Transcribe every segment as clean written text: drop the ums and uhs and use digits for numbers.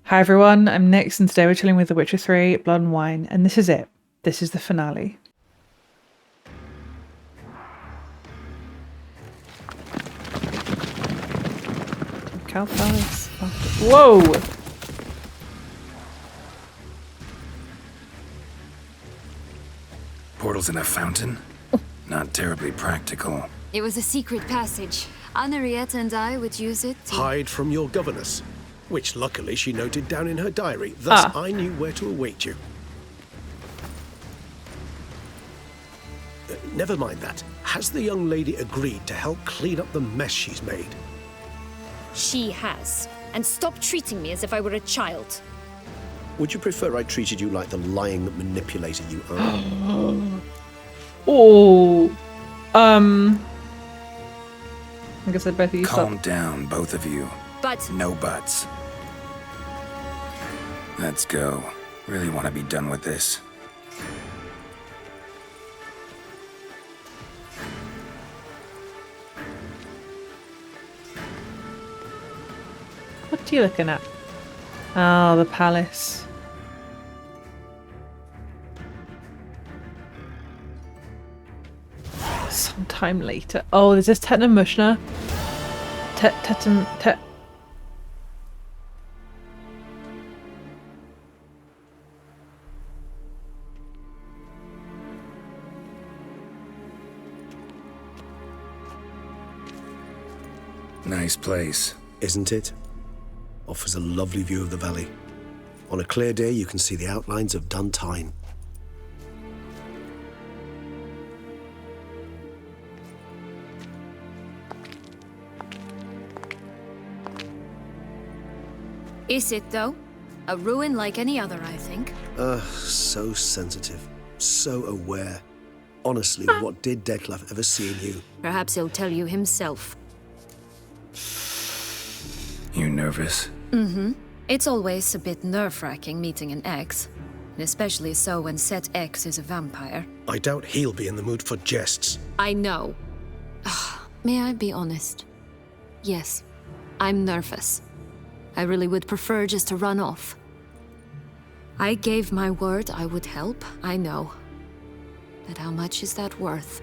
Hi everyone, I'm Nyx and today we're chilling with The Witcher 3, Blood and Wine, and this is it. This is the finale. Cow Palace. Whoa! Portals in a fountain? Not terribly practical. It was a secret passage. Anna Henrietta and I would use it to... Hide from your governess, which luckily she noted down in her diary. Thus, I knew where to await you. Never mind that. Has the young lady agreed to help clean up the mess she's made? She has. And stop treating me as if I were a child. Would you prefer I treated you like the lying manipulator you are? Oh. I guess I both of you Calm down, both of you. But... No buts. Let's go. Really want to be done with this. What are you looking at? Oh, the palace. Sometime later. Oh, there's this Mushna. Nice place. Isn't it? Offers a lovely view of the valley. On a clear day, you can see the outlines of Duntine. Is it, though? A ruin like any other, I think. So sensitive. So aware. Honestly, what did Detlef ever see in you? Perhaps he'll tell you himself. You nervous? Mm-hmm. It's always a bit nerve-wracking meeting an ex. And especially so when said ex is a vampire. I doubt he'll be in the mood for jests. I know. May I be honest? Yes, I'm nervous. I really would prefer just to run off. I gave my word I would help, I know. But how much is that worth?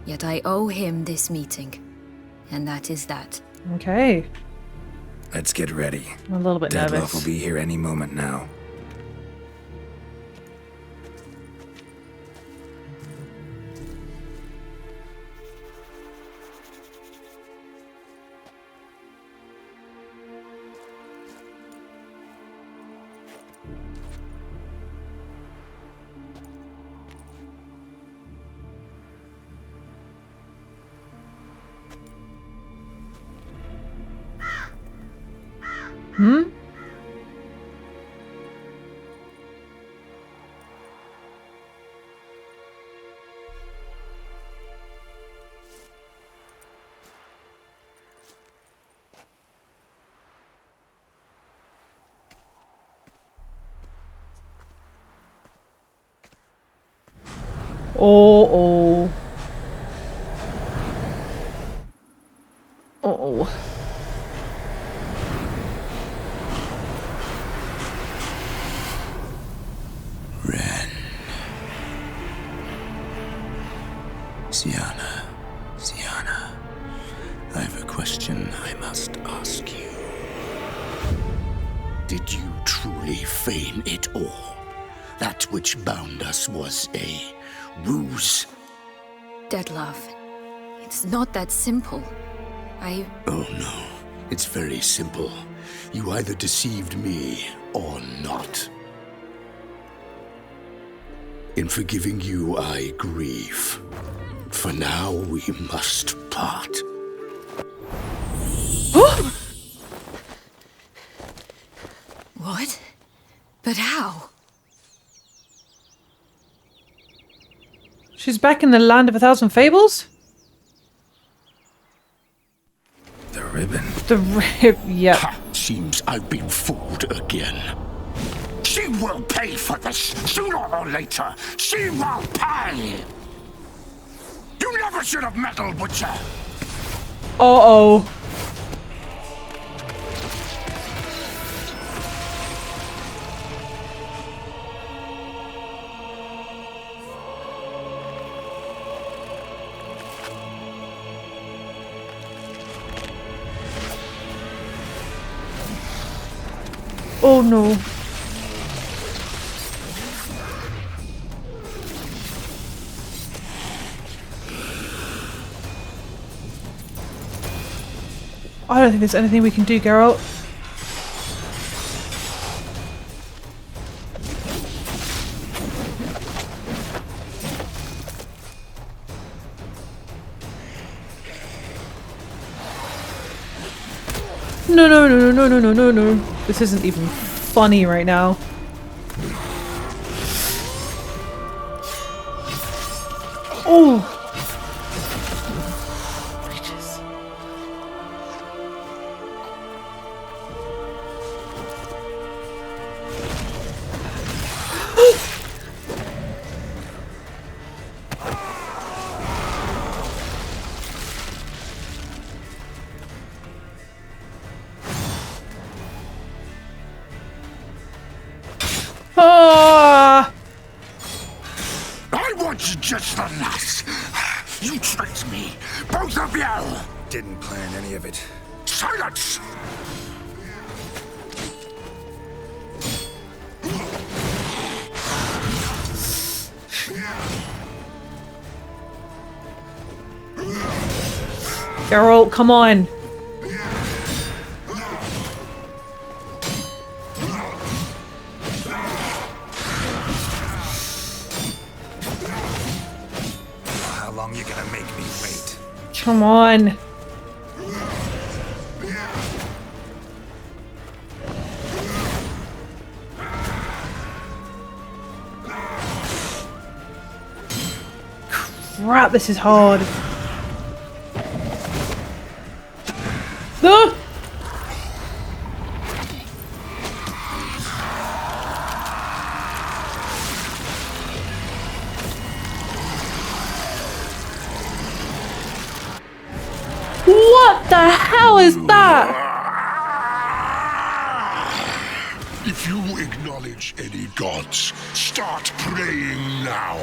Yet I owe him this meeting. And that is that. Okay. Let's get ready. I'm a little bit Detlef nervous. will be here any moment now. Hmm? Oh. Oh. Syanna, I have a question I must ask you. Did you truly feign it all? That which bound us was a ruse? Detlef, it's not that simple. Oh no, it's very simple. You either deceived me or not. In forgiving you, I grieve. For now, we must part. What? But how? She's back in the land of 1,000 fables? The ribbon. The rib, yep. Seems I've been fooled again. She will pay for this, sooner or later. She will pay! You never should have meddled, Butcher! Uh-oh. Oh no. I don't think there's anything we can do, Geralt. No, no, no, no, no, no, no, no. This isn't even funny right now. Oh! Regis. Ah! I want you just the last. You tricked me, both of you. Didn't plan any of it. Silence! Geralt, come on! How long you gonna make me wait? Come on! Crap, this is hard. No! What the hell is that? If you acknowledge any gods, start praying now.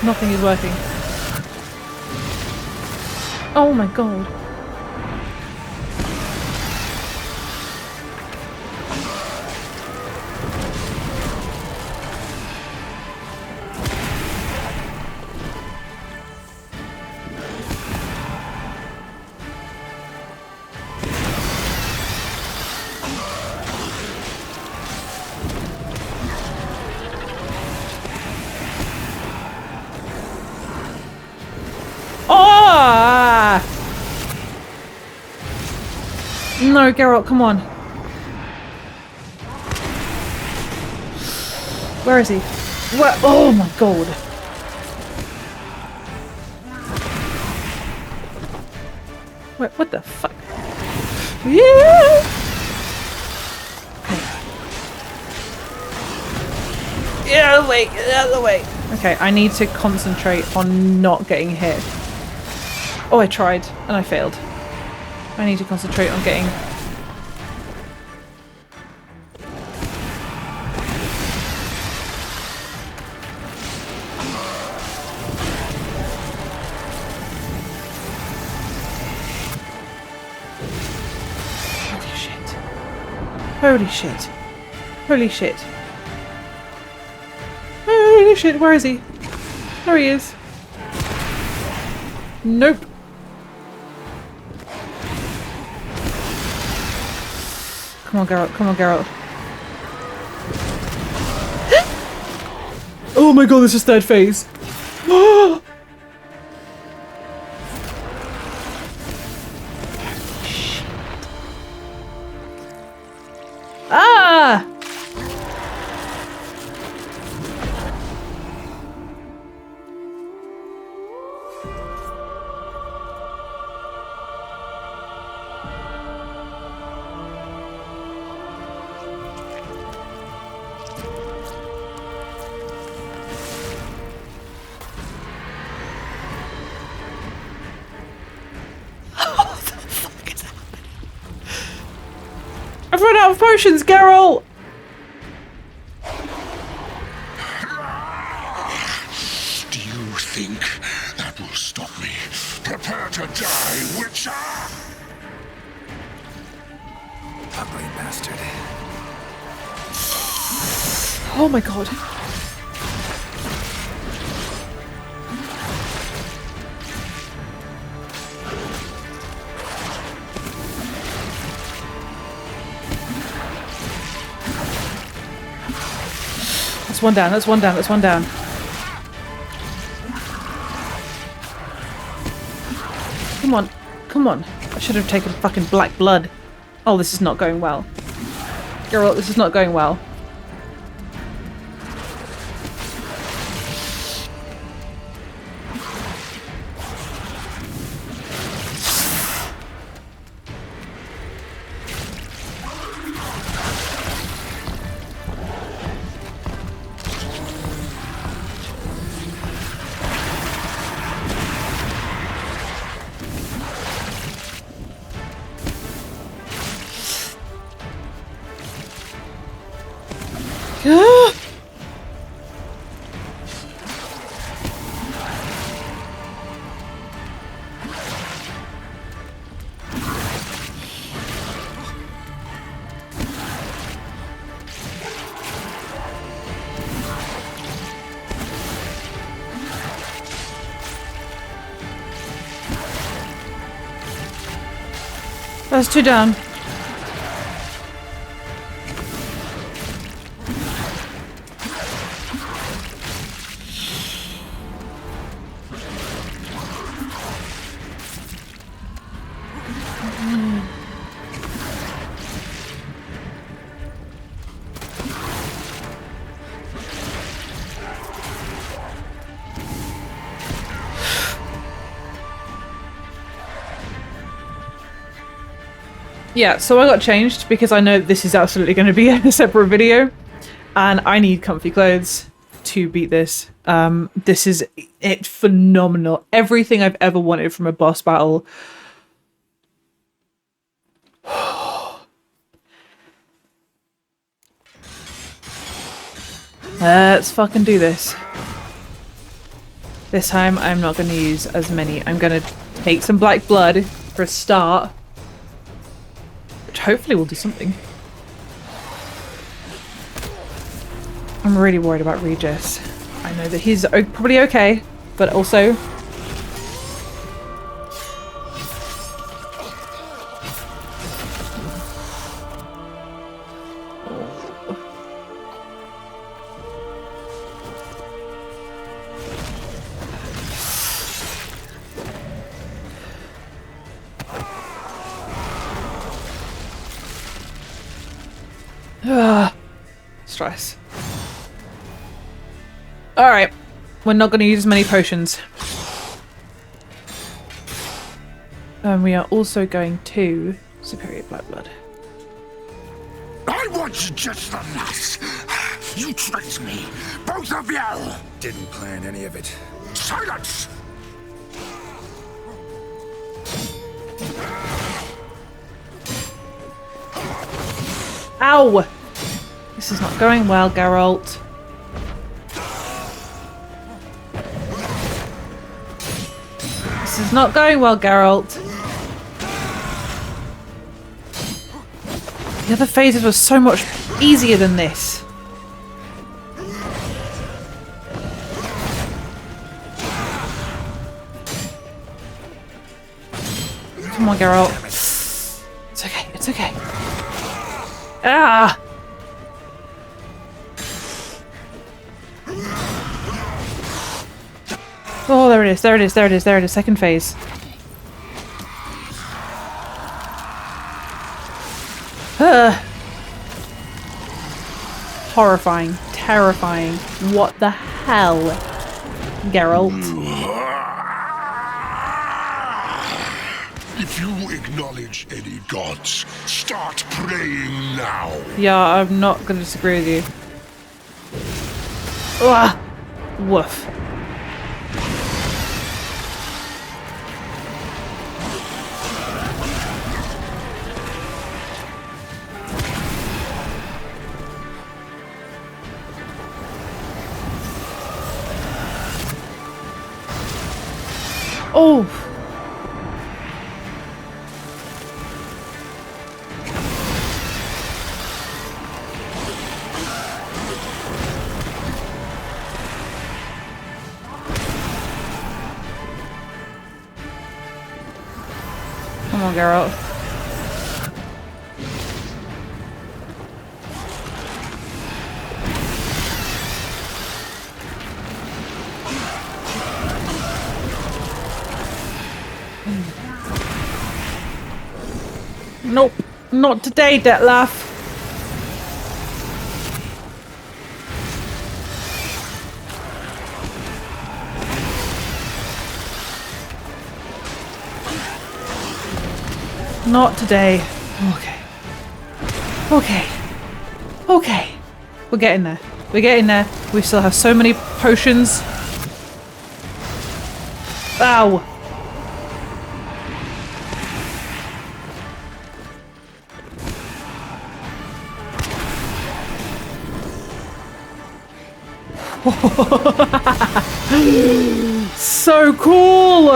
Nothing is working. Oh my god. Ah! No, Geralt, come on. Where is he? Where? Oh my god. Wait, what the fuck? Yeah! Get out of the way! Get out of the way! Okay, I need to concentrate on not getting hit. Oh, I tried, and I failed. I need to concentrate on getting... Holy shit. Holy shit. Holy shit. Holy shit, where is he? There he is. Nope. Come on, Geralt. Come on, Geralt. Oh my god, this is third phase. Ah! I've run out of potions, Geralt! Do you think that will stop me? Prepare to die, Witcher! Ugly bastard. Oh my god. That's one down, that's one down, that's one down. Come on, come on. I should have taken fucking black blood. Oh, this is not going well. Geralt, this is not going well. That's two down. Yeah, so I got changed because I know this is absolutely going to be a separate video and I need comfy clothes to beat this. This is phenomenal. Everything I've ever wanted from a boss battle. Let's fucking do this. This time I'm not going to use as many. I'm going to take some black blood for a start. Which hopefully will do something. I'm really worried about Regis. I know that he's probably okay, but also... stress. Alright, we're not going to use as many potions. And we are also going to Superior Black Blood. I want you just the last. You tricked me, both of you! Didn't plan any of it. Silence! Ow! This is not going well, Geralt. This is not going well, Geralt. The other phases were so much easier than this. Come on, Geralt. It's okay, it's okay. Ah! Oh, there it is, there it is, there it is, there it is. Second phase. Horrifying. Terrifying. What the hell? Geralt. If you acknowledge any gods, start praying now. Yeah, I'm not going to disagree with you. Ugh. Woof. Oh! Come on, Geralt. Nope, not today, Detlef. Not today. Okay. Okay. Okay. We're getting there. We're getting there. We still have so many potions. Ow. So cool!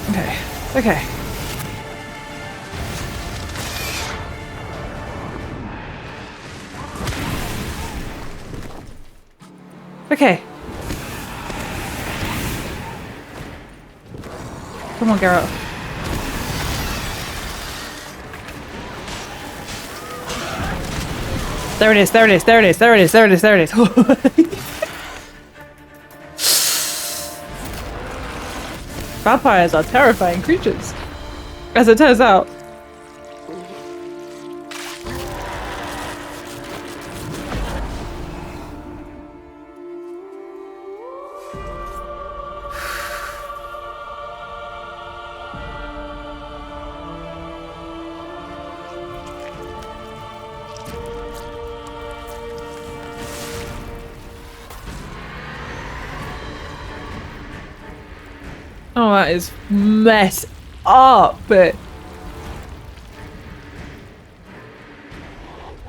Okay, okay. Okay. Come on, Geralt. There it is, there it is, there it is, there it is, there it is, there it is. Vampires are terrifying creatures, as it turns out. Oh, that is messed up. But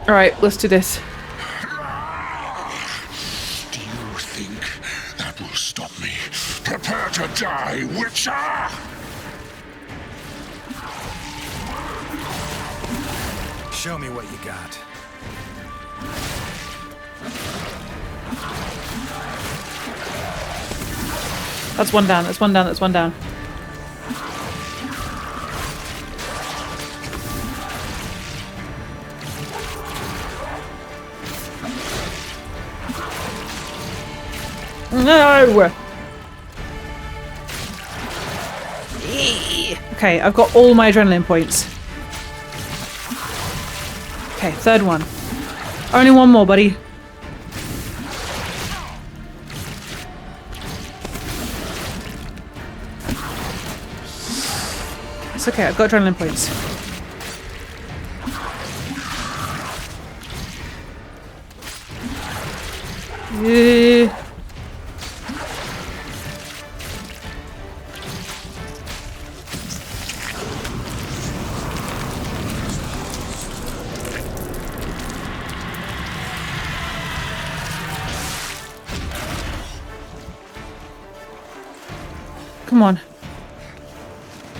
all right, let's do this. Do you think that will stop me? Prepare to die, Witcher! Show me what you got. That's one down, that's one down, that's one down. No! Okay, I've got all my adrenaline points. Okay, third one. Only one more, buddy. It's okay, I've got adrenaline points. Come on.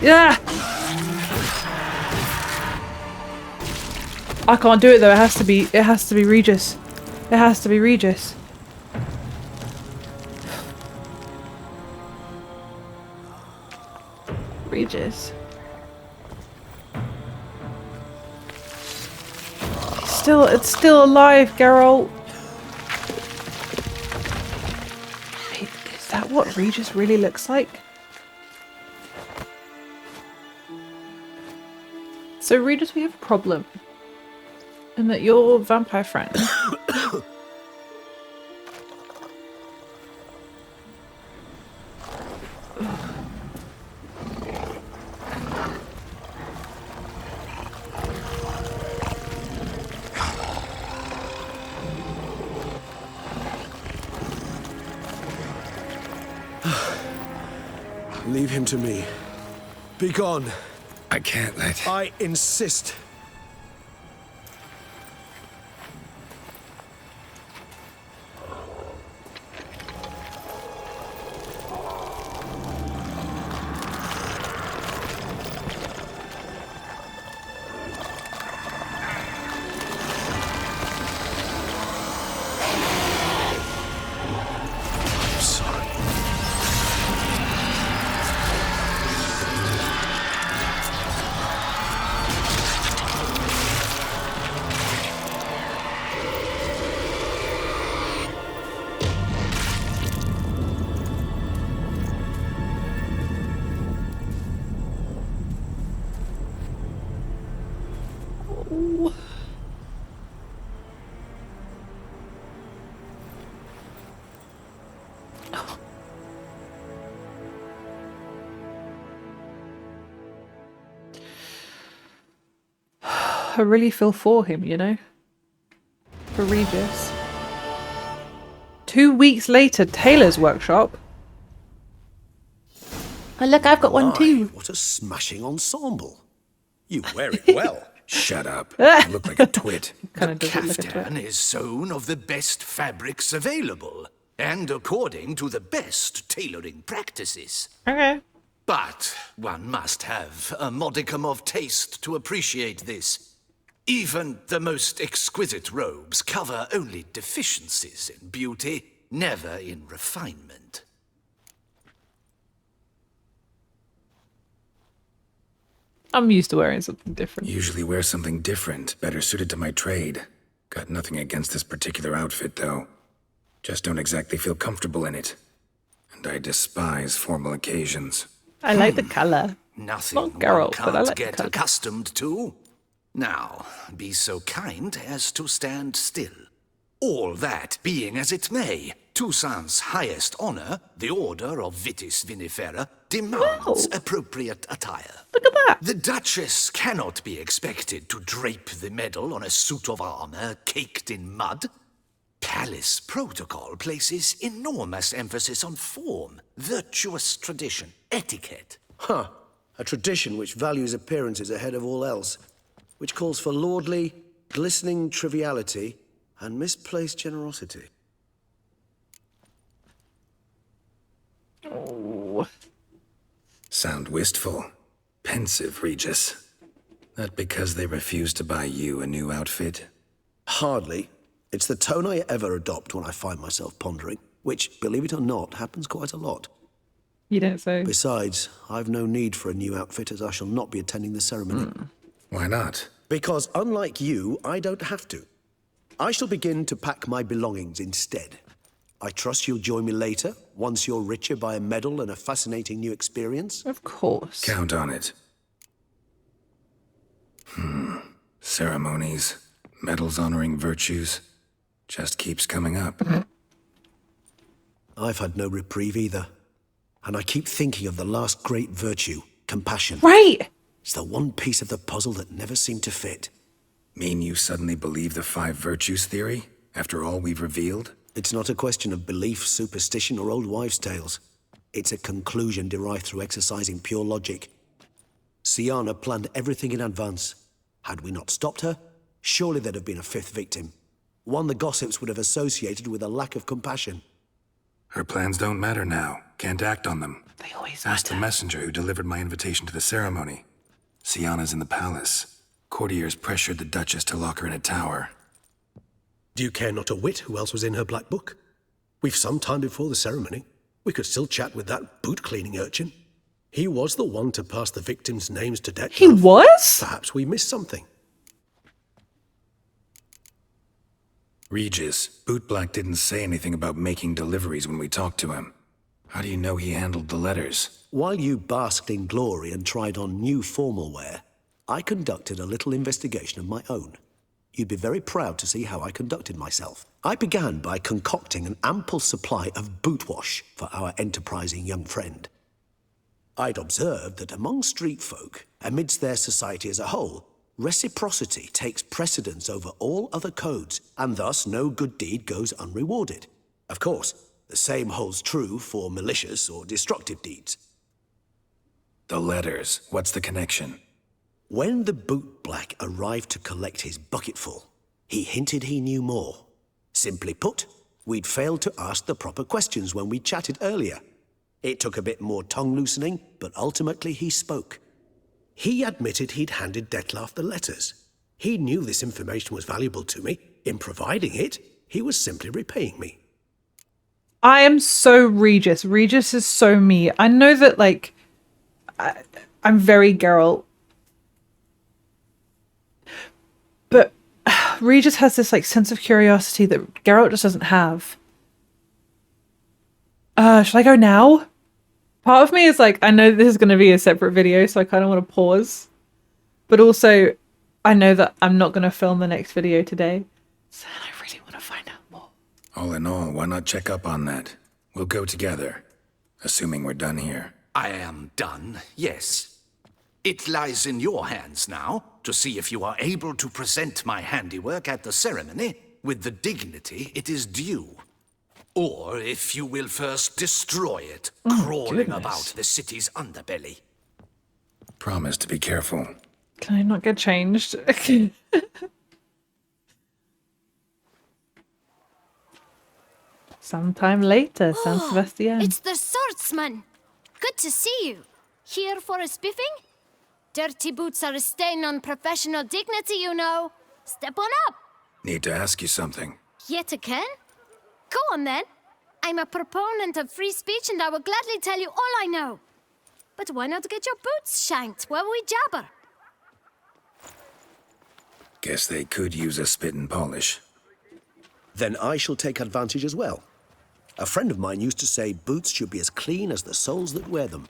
Yeah! I can't do it though, it has to be Regis. It has to be Regis. Regis. It's still alive, Geralt. Wait, is that what Regis really looks like? So Regis, we have a problem. And that your vampire friend Leave him to me. Be gone. I can't let... I insist. Oh. I really feel for him, you know? For Regis. 2 weeks later, Tailor's workshop. Oh, look, I've got one too. What a smashing ensemble. You wear it well. Shut up. You look like a twit. Kind of does look like a Caftan is sewn of the best fabrics available, and according to the best tailoring practices. Okay. But one must have a modicum of taste to appreciate this. Even the most exquisite robes cover only deficiencies in beauty, never in refinement. I'm used to wearing something different. Usually wear something different, better suited to my trade. Got nothing against this particular outfit, though. Just don't exactly feel comfortable in it. And I despise formal occasions. I like the colour. Nothing Not one Geralt, but I can't like the get colour. accustomed to. Now, be so kind as to stand still. All that being as it may, Toussaint's highest honor, the Order of Vitis Vinifera, demands Whoa. appropriate attire. Look at that. The Duchess cannot be expected to drape the medal on a suit of armor caked in mud. Palace protocol places enormous emphasis on form, virtuous tradition, etiquette. Huh. A tradition which values appearances ahead of all else. Which calls for lordly, glistening triviality and misplaced generosity. Oh. Sound wistful. Pensive, Regis. That because they refuse to buy you a new outfit? Hardly. It's the tone I ever adopt when I find myself pondering, which, believe it or not, happens quite a lot. You don't say. Besides, I've no need for a new outfit as I shall not be attending the ceremony. Why not? Because unlike you, I don't have to. I shall begin to pack my belongings instead. I trust you'll join me later, once you're richer by a medal and a fascinating new experience. Of course. Count on it. Ceremonies, medals honoring virtues, just keeps coming up. I've had no reprieve either. And I keep thinking of the last great virtue, compassion. Right. It's the one piece of the puzzle that never seemed to fit. Mean you suddenly believe the 5 virtues theory, after all we've revealed? It's not a question of belief, superstition, or old wives' tales. It's a conclusion derived through exercising pure logic. Syanna planned everything in advance. Had we not stopped her, surely there'd have been a 5th victim. One the gossips would have associated with a lack of compassion. Her plans don't matter now. Can't act on them. They always Ask the matter. messenger who delivered my invitation to the ceremony. Syanna's in the palace. Courtiers pressured the Duchess to lock her in a tower. Do you care not a whit who else was in her black book? We've some time before the ceremony. We could still chat with that boot-cleaning urchin. He was the one to pass the victims' names to Dettlaff. He was? Perhaps we missed something. Regis, Bootblack didn't say anything about making deliveries when we talked to him. How do you know he handled the letters? While you basked in glory and tried on new formal wear, I conducted a little investigation of my own. You'd be very proud to see how I conducted myself. I began by concocting an ample supply of boot wash for our enterprising young friend. I'd observed that among street folk, amidst their society as a whole, reciprocity takes precedence over all other codes, and thus no good deed goes unrewarded. Of course, the same holds true for malicious or destructive deeds. The letters. What's the connection? When the bootblack arrived to collect his bucketful, he hinted he knew more. Simply put, we'd failed to ask the proper questions when we chatted earlier. It took a bit more tongue-loosening, but ultimately he spoke. He admitted he'd handed Dettlaff the letters. He knew this information was valuable to me. In providing it, he was simply repaying me. I am so Regis. Regis is so me. I know that, like, I'm very Geralt. But Regis has this, like, sense of curiosity that Geralt just doesn't have. Should I go now? Part of me is like, I know this is going to be a separate video, so I kind of want to pause. But also, I know that I'm not going to film the next video today, so I really want to find out more. All in all, why not check up on that? We'll go together, assuming we're done here. I am done, yes. It lies in your hands now to see if you are able to present my handiwork at the ceremony with the dignity it is due. Or if you will first destroy it, crawling about the city's underbelly. Promise to be careful. Can I not get changed? Sometime later, San Sebastian. It's the swordsman. Good to see you. Here for a spiffing? Dirty boots are a stain on professional dignity, you know. Step on up. Need to ask you something. Yet again? Go on then. I'm a proponent of free speech and I will gladly tell you all I know. But why not get your boots shanked while we jabber? Guess they could use a spit and polish. Then I shall take advantage as well. A friend of mine used to say boots should be as clean as the soles that wear them.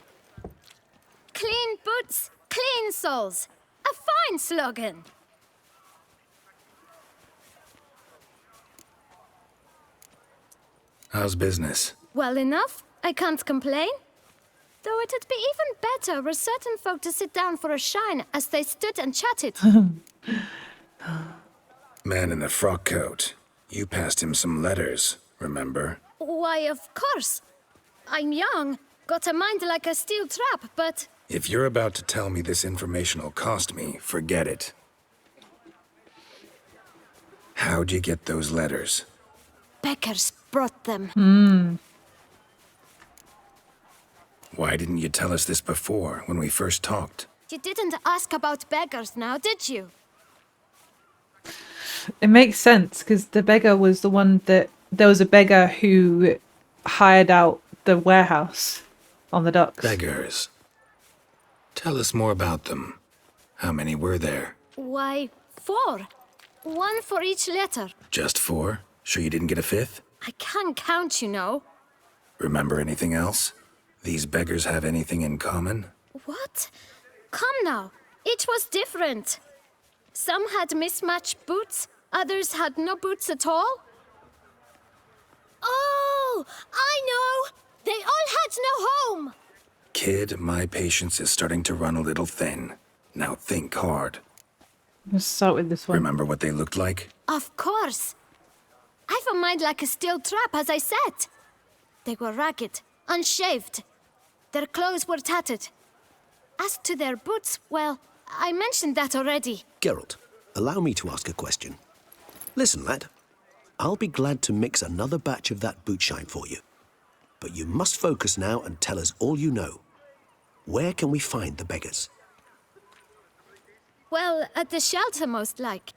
Clean boots, clean soles. A fine slogan. How's business? Well enough. I can't complain. Though it'd be even better were certain folk to sit down for a shine as they stood and chatted. Man in the frock coat. You passed him some letters, remember? Why, of course. I'm young, got a mind like a steel trap, but... If you're about to tell me this information will cost me, forget it. How'd you get those letters? Beggars brought them. Why didn't you tell us this before, when we first talked? You didn't ask about beggars now, did you? It makes sense, because the beggar was the one that... There was a beggar who hired out the warehouse on the docks. Beggars. Tell us more about them. How many were there? Why, 4. 1 for each letter. Just 4? Sure you didn't get a 5th? I can't count, you know. Remember anything else? These beggars have anything in common? What? Come now. Each was different. Some had mismatched boots, others had no boots at all. Oh, I know! They all had no home! Kid, my patience is starting to run a little thin. Now think hard. Let's start with this one. Remember what they looked like? Of course. I've a mind like a steel trap, as I said. They were ragged, unshaved. Their clothes were tattered. As to their boots, well, I mentioned that already. Geralt, allow me to ask a question. Listen, lad. I'll be glad to mix another batch of that boot shine for you. But you must focus now and tell us all you know. Where can we find the beggars? Well, at the shelter, most like.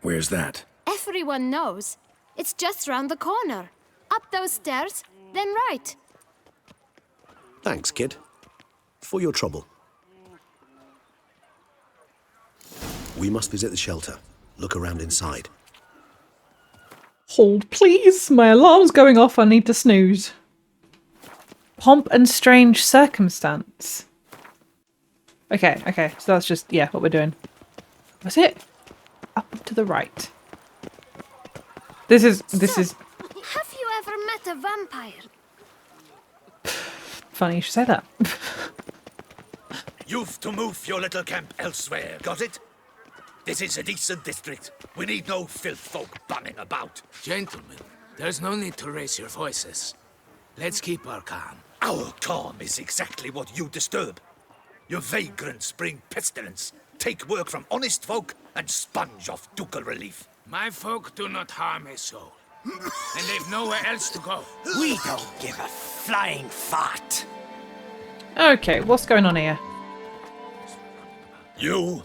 Where's that? Everyone knows. It's just round the corner. Up those stairs, then right. Thanks, kid. For your trouble. We must visit the shelter. Look around inside. Hold, please. My alarm's going off. I need to snooze. Pomp and strange circumstance. Okay. So that's just, yeah, what we're doing. Was it? Up to the right. This is... Have you ever met a vampire? Funny you should say that. You've to move your little camp elsewhere, got it? This is a decent district. We need no filth folk bunning about. Gentlemen, there's no need to raise your voices. Let's keep our calm. Our calm is exactly what you disturb. Your vagrants bring pestilence, take work from honest folk, and sponge off ducal relief. My folk do not harm a soul. And they've nowhere else to go. We don't give a flying fart. Okay, what's going on here? You?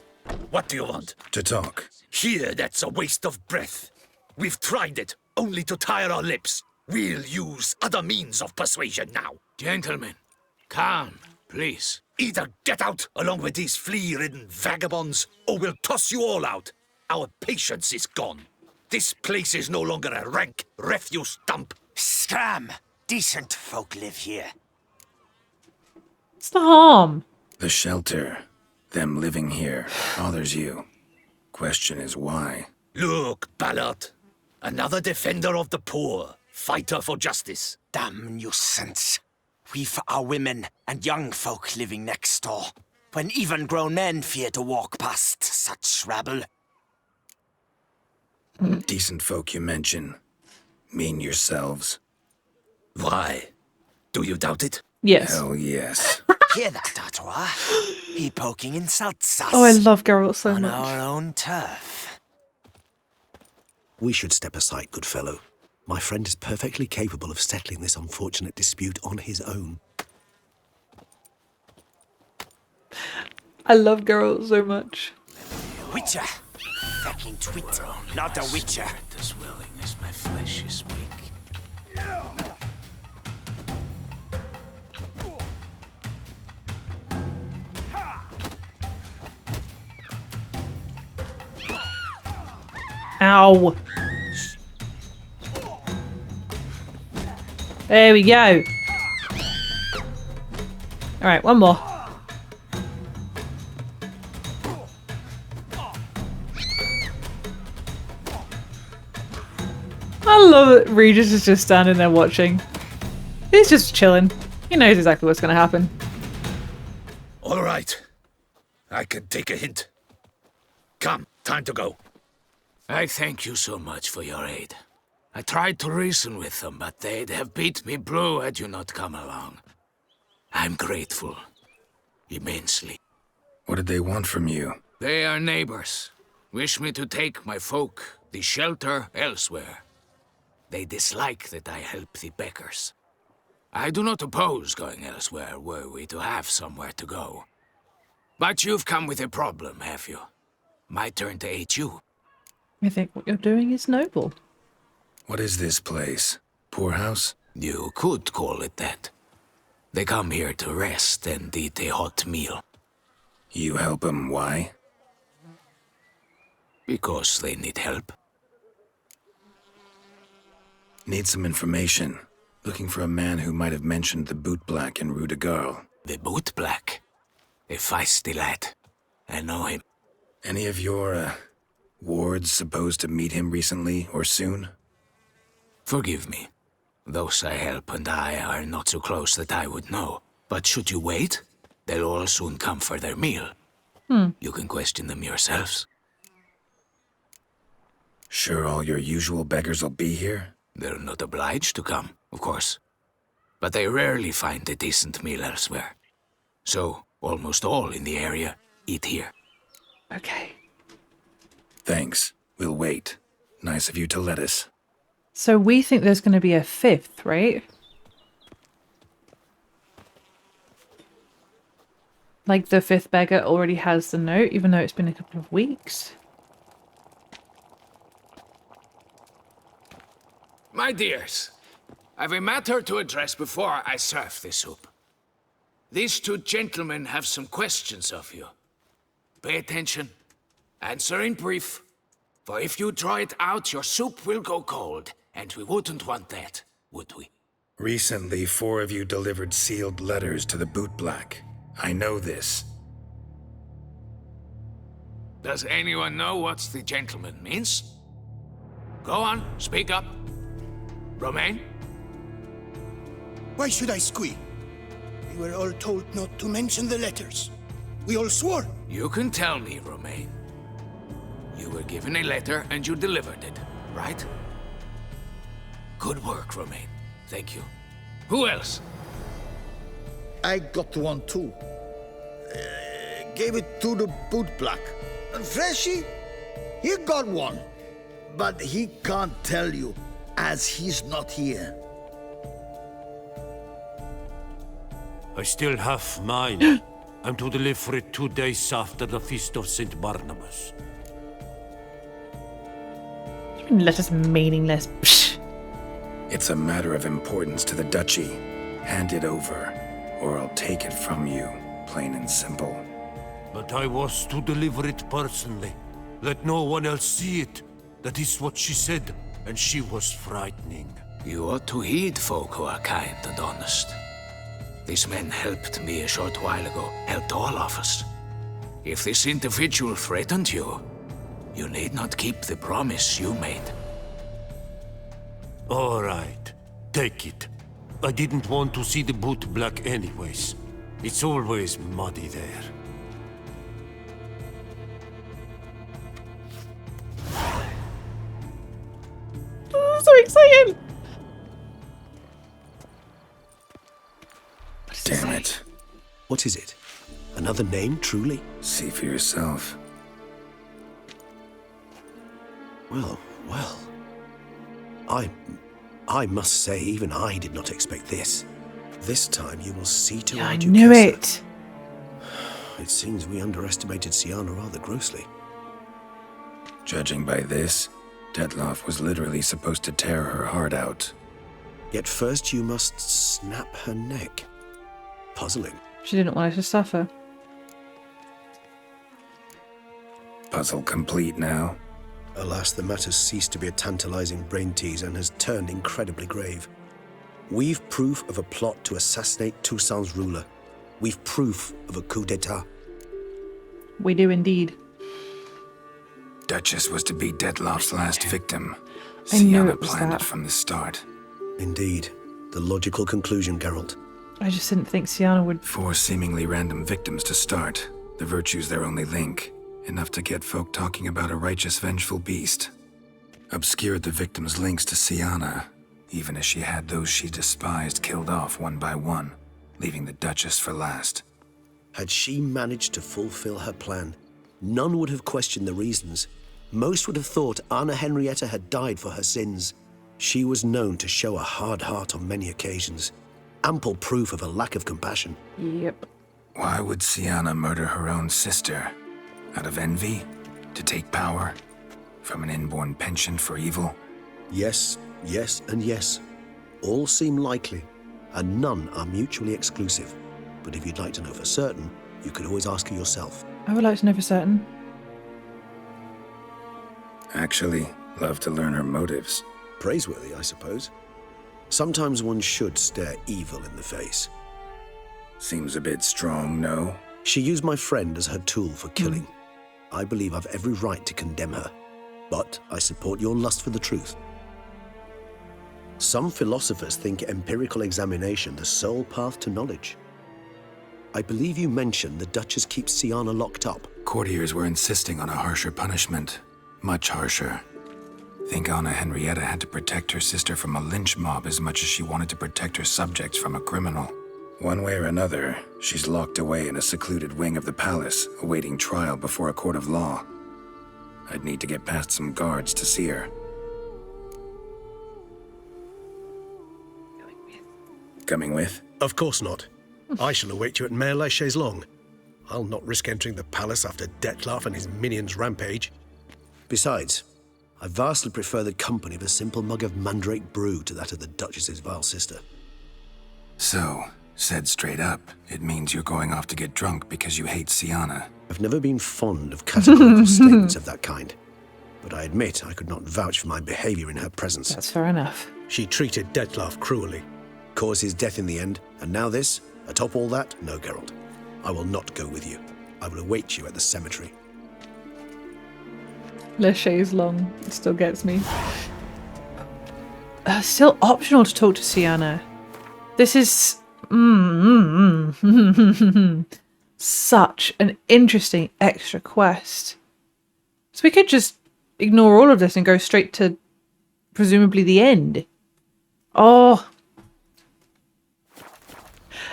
What do you want? To talk. Here, that's a waste of breath. We've tried it, only to tire our lips. We'll use other means of persuasion now. Gentlemen, calm, please. Either get out along with these flea-ridden vagabonds, or we'll toss you all out. Our patience is gone. This place is no longer a rank refuse dump. Scram! Decent folk live here. What's the harm? The shelter. Them living here bothers you. question is why. Look, Ballard. Another defender of the poor. Fighter for justice. Damn nuisance. We've our women and young folk living next door, when even grown men fear to walk past such rabble. Decent folk you mention. Mean yourselves. Why? Do you doubt it? Yes. Hell yes. Hear that, Artois? He poking insults us. Oh, I love Geralt so on much. our own turf. We should step aside, good fellow. My friend is perfectly capable of settling this unfortunate dispute on his own. I love Geralt so much. Witcher. Fucking twit. Not a witcher. As willing as my flesh is weak. Ow. There we go. Alright, one more. I love it. Regis is just standing there watching. He's just chilling. He knows exactly what's going to happen. All right. I can take a hint. Come, time to go. I thank you so much for your aid. I tried to reason with them, but they'd have beat me blue had you not come along. I'm grateful. Immensely. What did they want from you? They are neighbors. Wish me to take my folk, the shelter, elsewhere. They dislike that I help the beggars. I do not oppose going elsewhere were we to have somewhere to go. But you've come with a problem, have you? My turn to aid you. I think what you're doing is noble. What is this place? Poorhouse? You could call it that. They come here to rest and eat a hot meal. You help them, why? Because they need help. Need some information. Looking for a man who might have mentioned the boot black in Rue de Garl. The boot black? A feisty lad. I know him. Any of your, wards supposed to meet him recently or soon? Forgive me. Those I help and I are not so close that I would know. But should you wait, they'll all soon come for their meal. You can question them yourselves. Sure all your usual beggars will be here? They're not obliged to come, of course. But they rarely find a decent meal elsewhere. So, almost all in the area eat here. Okay. Thanks. We'll wait. Nice of you to let us. So we think there's going to be a fifth, right? Like the fifth beggar already has the note, even though it's been a couple of weeks. My dears, I've a matter to address before I serve the soup. These two gentlemen have some questions of you. Pay attention. Answer in brief. For if you draw it out, your soup will go cold. And we wouldn't want that, would we? Recently, 4 of you delivered sealed letters to the bootblack. I know this. Does anyone know what the gentleman means? Go on, speak up. Romain? Why should I squeal? We were all told not to mention the letters. We all swore. You can tell me, Romain. You were given a letter and you delivered it, right? Good work, Romain. Thank you. Who else? I got one too. Gave it to the bootblack. And Freshy, he got one. But he can't tell you, as he's not here. I still have mine. I'm to deliver it 2 days after the Feast of St. Barnabas. Letters meaningless. Psh. It's a matter of importance to the duchy. Hand it over, or I'll take it from you, plain and simple. But I was to deliver it personally. Let no one else see it. That is what she said, and she was frightening. You ought to heed folk who are kind and honest. These men helped me a short while ago, helped all of us. If this individual threatened you, You need not keep the promise you made. All right, take it. I didn't want to see the boot black anyways. It's always muddy there. Oh, so exciting! Damn it. What is it? Another name, truly? See for yourself. Well, well. I must say, even I did not expect this. This time you will see to Yeah, I our knew Duchess. it. It seems we underestimated Syanna rather grossly. Judging by this, Detloff was literally supposed to tear her heart out. Yet first you must snap her neck. Puzzling. She didn't want her to suffer. Puzzle complete now. Alas, the matter's ceased to be a tantalizing brain tease and has turned incredibly grave. We've proof of a plot to assassinate Toussaint's ruler. We've proof of a coup d'etat. We do indeed. Duchess was to be Detloff's last victim. I knew Syanna it was planned that. it from the start. Indeed. The logical conclusion, Geralt. I just didn't think Syanna would... 4 seemingly random victims to start. The virtue's their only link. Enough to get folk talking about a righteous, vengeful beast. Obscured the victims' links to Syanna, even as she had those she despised killed off one by one, leaving the Duchess for last. Had she managed to fulfill her plan, none would have questioned the reasons. Most would have thought Anna Henrietta had died for her sins. She was known to show a hard heart on many occasions. Ample proof of a lack of compassion. Yep. Why would Syanna murder her own sister? Out of envy? To take power? From an inborn penchant for evil? Yes, yes, and yes. All seem likely, and none are mutually exclusive. But if you'd like to know for certain, you could always ask her yourself. I would like to know for certain. Actually, love to learn her motives. Praiseworthy, I suppose. Sometimes one should stare evil in the face. Seems a bit strong, no? She used my friend as her tool for killing. I believe I've every right to condemn her, but I support your lust for the truth. Some philosophers think empirical examination the sole path to knowledge. I believe you mentioned the Duchess keeps Syanna locked up. Courtiers were insisting on a harsher punishment. Much harsher. Think Anna Henrietta had to protect her sister from a lynch mob as much as she wanted to protect her subjects from a criminal. One way or another, she's locked away in a secluded wing of the palace, awaiting trial before a court of law. I'd need to get past some guards to see her. Coming with? Of course not. I shall await you at Mere-Lachaiselongue. I'll not risk entering the palace after Detloff and his minions rampage. Besides, I vastly prefer the company of a simple mug of mandrake brew to that of the Duchess's vile sister. So, said straight up, it means you're going off to get drunk because you hate Syanna. I've never been fond of categorical statements of that kind, but I admit I could not vouch for my behavior in her presence. That's fair enough. She treated Detloff cruelly, caused his death in the end, and now this? Atop all that, no, Geralt. I will not go with you. I will await you at the cemetery. Lachaiselongue still gets me. Still optional to talk to Syanna. This is such an interesting extra quest. So we could just ignore all of this and go straight to presumably the end. Oh.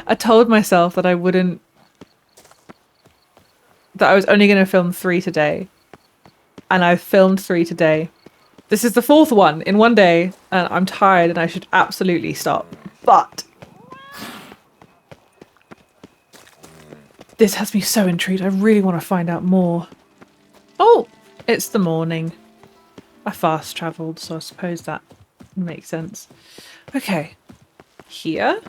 I told myself that I wouldn't... that I was only going to film 3 today. And I've filmed 3 today. This is the 4th one in one day, and I'm tired and I should absolutely stop. But this has me so intrigued. I really want to find out more. Oh, it's the morning. I fast travelled, so I suppose that makes sense. Okay, here.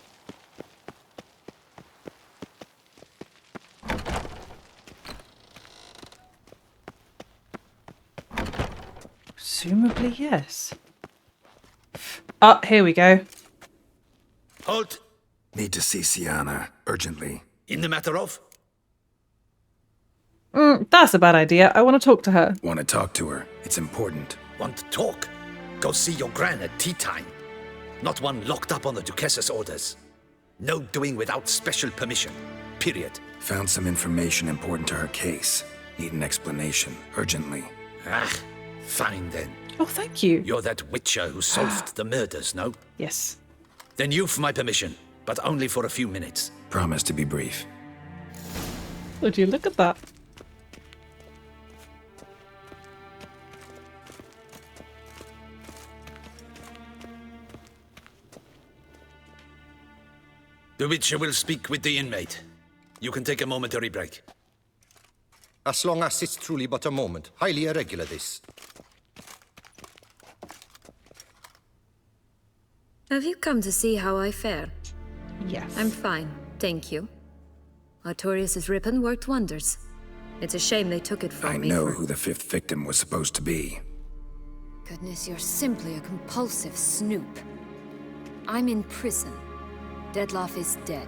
Presumably, yes. Oh, here we go. Halt! Need to see Syanna, urgently. In the matter of? That's a bad idea. I want to talk to her. Want to talk to her? It's important. Want to talk? Go see your gran at tea time. Not one locked up on the Duchess's orders. No doing without special permission. Period. Found some information important to her case. Need an explanation, urgently. Ah, fine then. Oh, thank you. You're that witcher who solved the murders, no? Yes. Then you've my permission, but only for a few minutes. Promise to be brief. Would you look at that? The witcher will speak with the inmate. You can take a momentary break. As long as it's truly but a moment. Highly irregular, this. Have you come to see how I fare? Yes. I'm fine, thank you. Artorius' ribbon worked wonders. It's a shame they took it from me. I know who the 5th victim was supposed to be. Goodness, you're simply a compulsive snoop. I'm in prison. Deadloff is dead.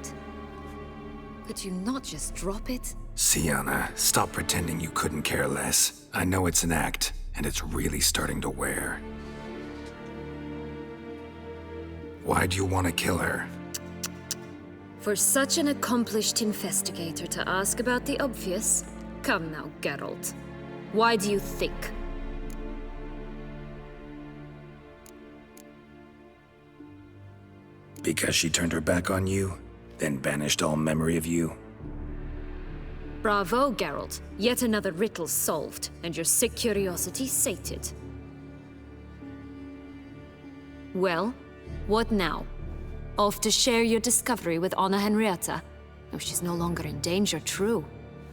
Could you not just drop it? Syanna, stop pretending you couldn't care less. I know it's an act, and it's really starting to wear. Why'd you want to kill her? For such an accomplished investigator to ask about the obvious? Come now, Geralt. Why do you think? Because she turned her back on you, then banished all memory of you? Bravo, Geralt. Yet another riddle solved, and your sick curiosity sated. Well, what now? Off to share your discovery with Anna Henrietta? Oh, she's no longer in danger, true.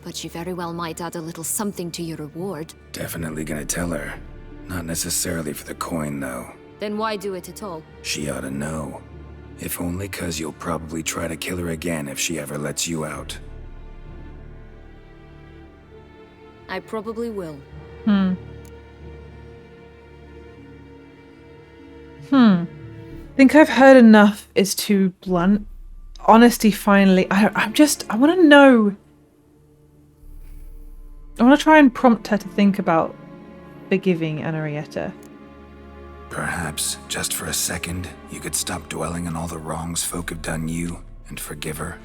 But she very well might add a little something to your reward. Definitely gonna tell her. Not necessarily for the coin, though. Then why do it at all? She ought to know. If only 'cause you'll probably try to kill her again if she ever lets you out. I probably will. Think I've heard enough is too blunt. Honesty finally. I want to know. I want to try and prompt her to think about forgiving Henrietta. Perhaps, just for a second, you could stop dwelling on all the wrongs folk have done you and forgive her.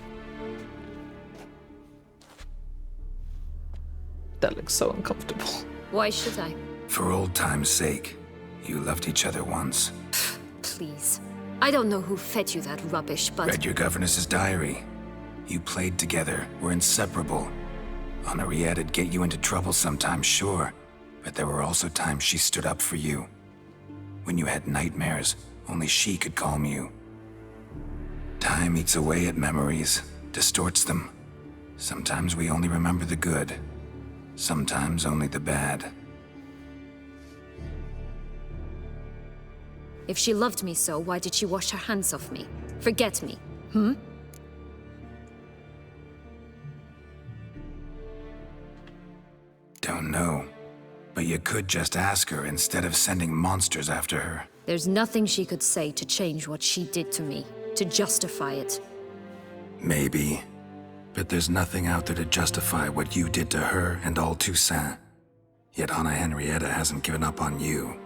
That looks so uncomfortable. Why should I? For old time's sake. You loved each other once. Please. I don't know who fed you that rubbish, but... Read your governess's diary. You played together, were inseparable. Henriette'd get you into trouble sometimes, sure. But there were also times she stood up for you. When you had nightmares, only she could calm you. Time eats away at memories, distorts them. Sometimes we only remember the good. Sometimes only the bad. If she loved me so, why did she wash her hands off me? Forget me, Don't know. But you could just ask her instead of sending monsters after her. There's nothing she could say to change what she did to me, to justify it. Maybe. But there's nothing out there to justify what you did to her and all Toussaint. Yet Anna Henrietta hasn't given up on you.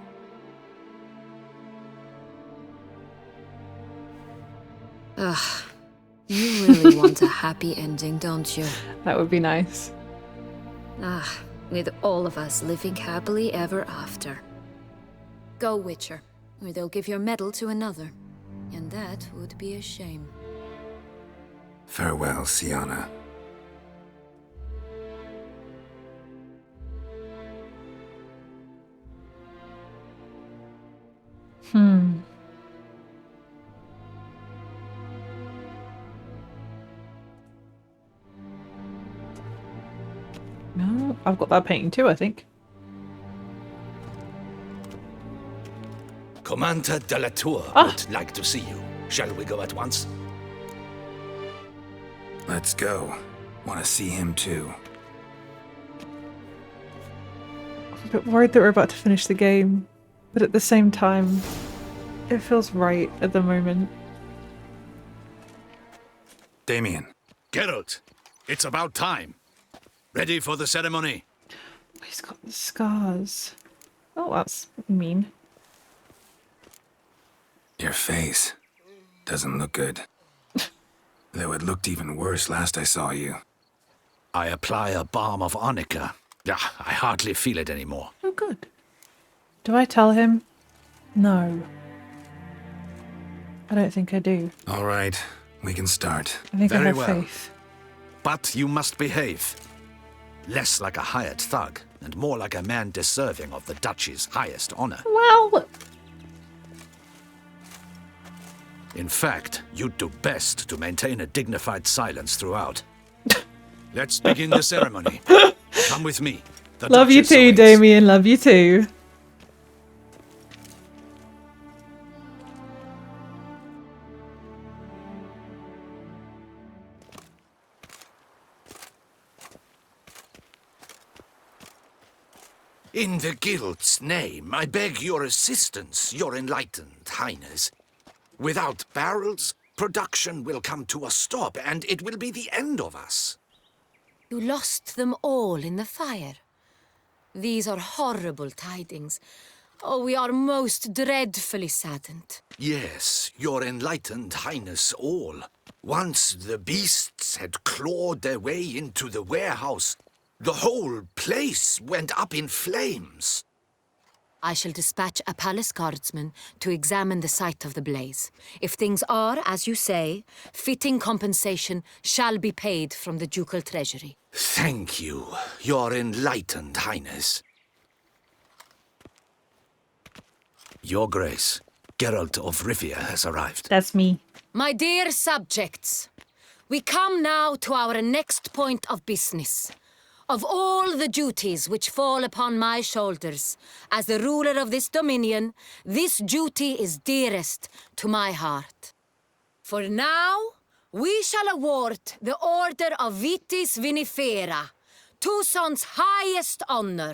Ugh. You really want a happy ending, don't you? That would be nice. Ah, with all of us living happily ever after. Go, Witcher, or they'll give your medal to another. And that would be a shame. Farewell, Syanna. No, I've got that painting too, I think. Commander de la Tour would like to see you. Shall we go at once? Let's go. Want to see him too. I'm a bit worried that we're about to finish the game, but at the same time, it feels right at the moment. Damien. Geralt, it's about time. Ready for the ceremony? He's got the scars. Oh, that's mean. Your face doesn't look good. Though it looked even worse last I saw you. I apply a balm of arnica. I hardly feel it anymore. Oh, good. Do I tell him? No. I don't think I do. All right, we can start. I think I Very have well. faith. But you must behave. Less like a hired thug, and more like a man deserving of the Duchy's highest honor. Well... In fact, you'd do best to maintain a dignified silence throughout. Let's begin the ceremony. Come with me. The Love you Duchess too, awaits. Damien. Love you too. In the Guild's name, I beg your assistance, your enlightened highness. Without barrels, production will come to a stop, and it will be the end of us. You lost them all in the fire. These are horrible tidings. Oh, we are most dreadfully saddened. Yes, your enlightened highness all. Once the beasts had clawed their way into the warehouse, the whole place went up in flames. I shall dispatch a palace guardsman to examine the site of the blaze. If things are, as you say, fitting compensation shall be paid from the ducal treasury. Thank you, your enlightened highness. Your Grace, Geralt of Rivia has arrived. That's me. My dear subjects, we come now to our next point of business. Of all the duties which fall upon my shoulders, as the ruler of this dominion, this duty is dearest to my heart. For now, we shall award the Order of Vitis Vinifera, Toussaint's highest honor.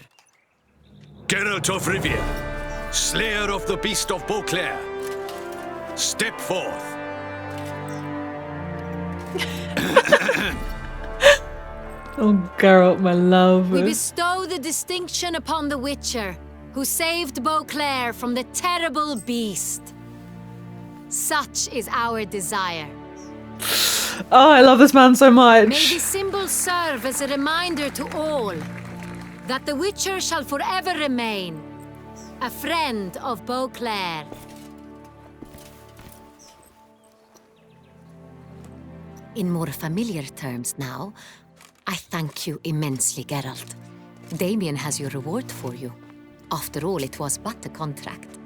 Geralt of Rivia, slayer of the Beast of Beauclair, step forth. Oh, Geralt, my love. We bestow the distinction upon the Witcher, who saved Beauclair from the terrible beast. Such is our desire. Oh, I love this man so much. May the symbol serve as a reminder to all that the Witcher shall forever remain a friend of Beauclair. In more familiar terms now, I thank you immensely, Geralt. Damien has your reward for you. After all, it was but a contract.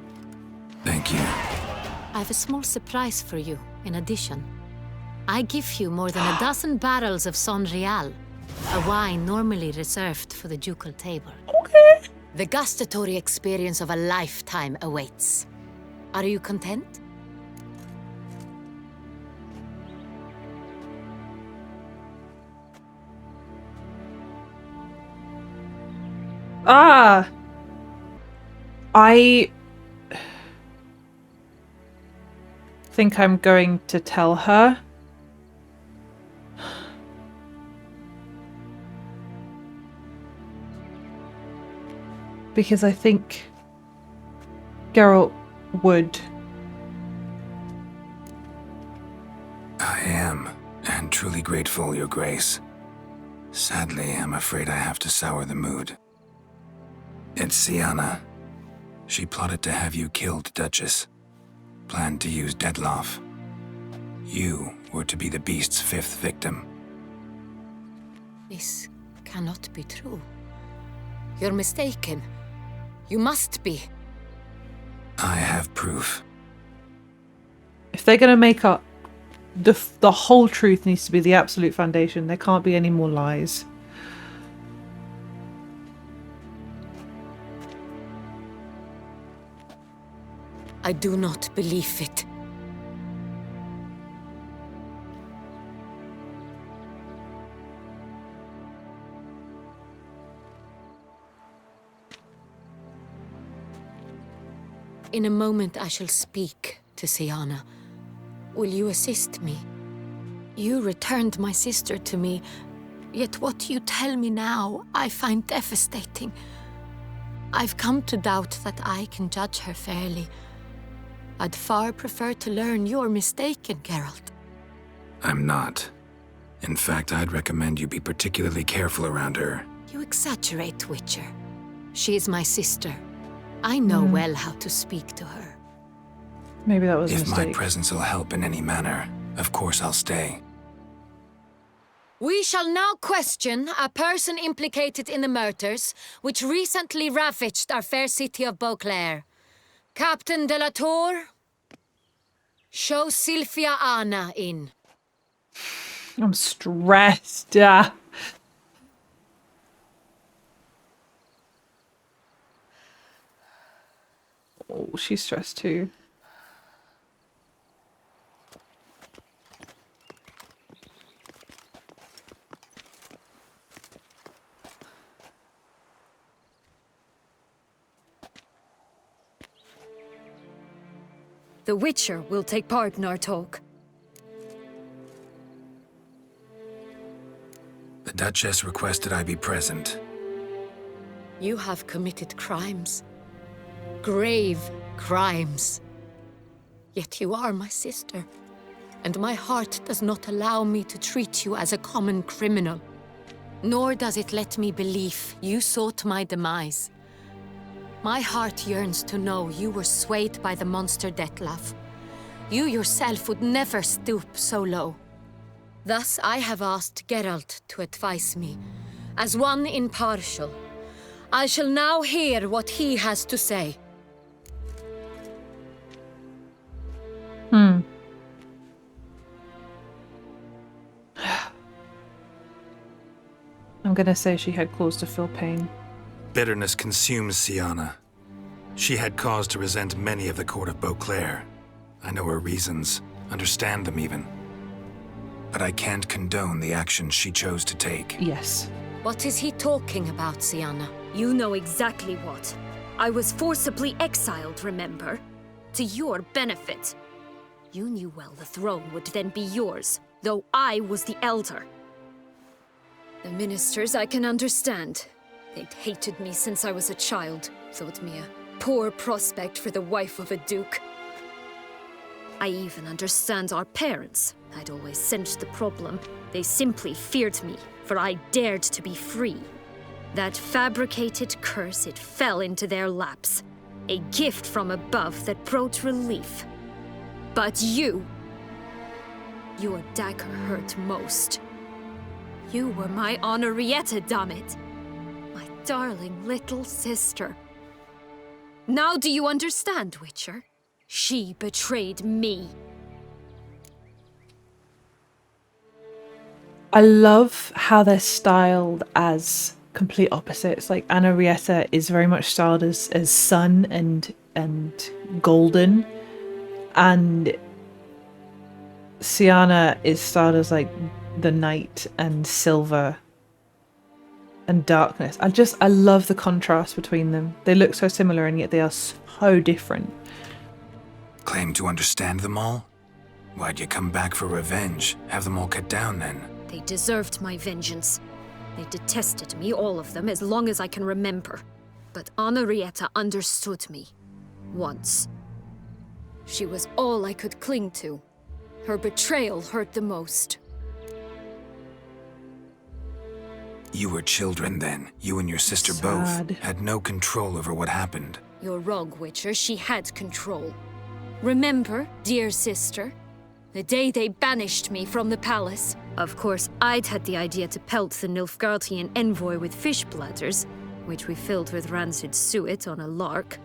Thank you. I have a small surprise for you, in addition. I give you more than a dozen barrels of Son Real, a wine normally reserved for the ducal table. Okay. The gustatory experience of a lifetime awaits. Are you content? Ah! I think I'm going to tell her. Because I think Geralt would. I am, and truly grateful, Your Grace. Sadly, I'm afraid I have to sour the mood. It's Syanna. She plotted to have you killed, Duchess. Planned to use Dettlaff. You were to be the beast's fifth victim. This cannot be true. You're mistaken. You must be. I have proof. If they're going to make up, the whole truth needs to be the absolute foundation. There can't be any more lies. I do not believe it. In a moment I shall speak to Syanna. Will you assist me? You returned my sister to me Yet what you tell me now, I find devastating. I've come to doubt that I can judge her fairly. I'd far prefer to learn you're mistaken, Geralt. I'm not. In fact, I'd recommend you be particularly careful around her. You exaggerate, Witcher. She is my sister. I know well how to speak to her. Maybe that was a If mistake. my presence will help in any manner, of course I'll stay. We shall now question a person implicated in the murders which recently ravaged our fair city of Beauclair. Captain de la Tour, show Sylvia Anna in. I'm stressed. Yeah. Oh, she's stressed too. The Witcher will take part in our talk. The Duchess requested I be present. You have committed crimes. Grave crimes. Yet you are my sister, and my heart does not allow me to treat you as a common criminal. Nor does it let me believe you sought my demise. My heart yearns to know you were swayed by the monster Dettlaff. You yourself would never stoop so low. Thus I have asked Geralt to advise me, as one impartial. I shall now hear what he has to say. I'm gonna say she had cause to feel pain. Bitterness consumes Syanna. She had cause to resent many of the court of Beauclair. I know her reasons, understand them even. But I can't condone the actions she chose to take. Yes. What is he talking about, Syanna? You know exactly what. I was forcibly exiled, remember? To your benefit. You knew well the throne would then be yours, though I was the elder. The ministers I can understand. They'd hated me since I was a child, thought me a poor prospect for the wife of a duke. I even understand our parents. I'd always sensed the problem. They simply feared me, for I dared to be free. That fabricated curse, it fell into their laps. A gift from above that brought relief. But you... your dagger hurt most. You were my Henrietta, dammit. My darling little sister. Now do you understand, Witcher? She betrayed me. I love how they're styled as complete opposites. Like Henrietta is very much styled as sun and golden, and Syanna is styled as like the night and silver and darkness. I love the contrast between them. They look so similar and yet they are so different. Claim to understand them all? Why'd you come back for revenge? Have them all cut down then? They deserved my vengeance. They detested me, all of them, as long as I can remember. But Henrietta understood me. Once. She was all I could cling to. Her betrayal hurt the most. You were children then. You and your sister Sad. both had no control over what happened. You're wrong, Witcher. She had control. Remember, dear sister? The day they banished me from the palace. Of course, I'd had the idea to pelt the Nilfgaardian envoy with fish bladders, which we filled with rancid suet on a lark,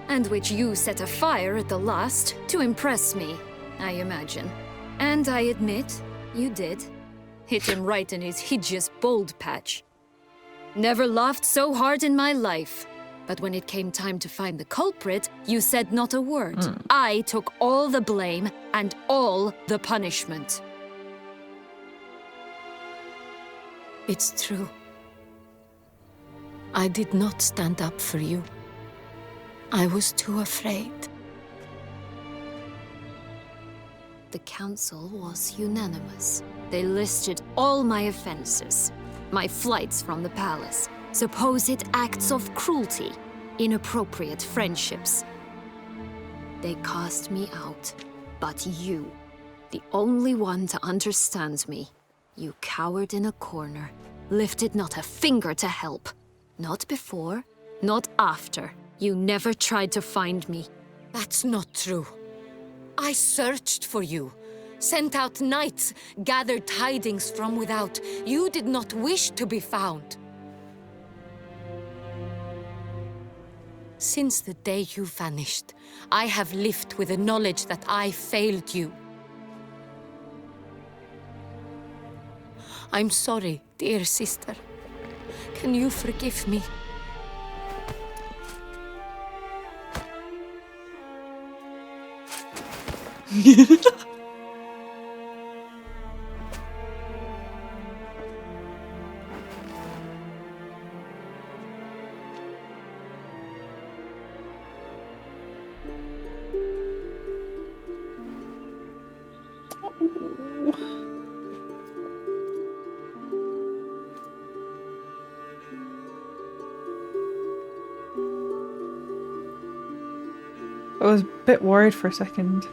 and which you set afire at the last to impress me, I imagine. And I admit, you did. Hit him right in his hideous bald patch. Never laughed so hard in my life. But when it came time to find the culprit, you said not a word. I took all the blame and all the punishment. It's true. I did not stand up for you. I was too afraid. The council was unanimous. They listed all my offenses. My flights from the palace, supposed acts of cruelty, inappropriate friendships. They cast me out. But you, the only one to understand me, you cowered in a corner, lifted not a finger to help. Not before, not after. You never tried to find me. That's not true. I searched for you, sent out knights, gathered tidings from without. You did not wish to be found. Since the day you vanished, I have lived with the knowledge that I failed you. I'm sorry, dear sister. Can you forgive me? I was a bit worried for a second,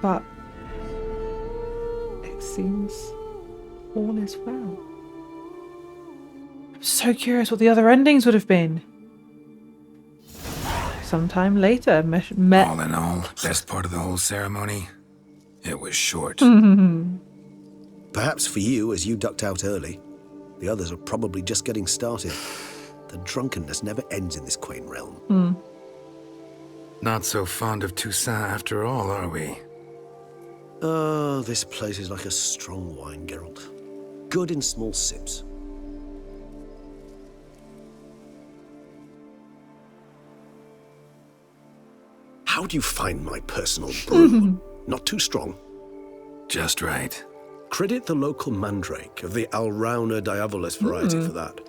but it seems all is well. I'm so curious what the other endings would have been. Sometime later, met. All in all, best part of the whole ceremony, it was short. Perhaps for you, as you ducked out early. The others are probably just getting started. The drunkenness never ends in this quaint realm. Not so fond of Toussaint after all, are we? Oh, this place is like a strong wine, Geralt. Good in small sips. How do you find my personal brew? Not too strong? Just right. Credit the local mandrake of the Alrauna diavolus variety for that.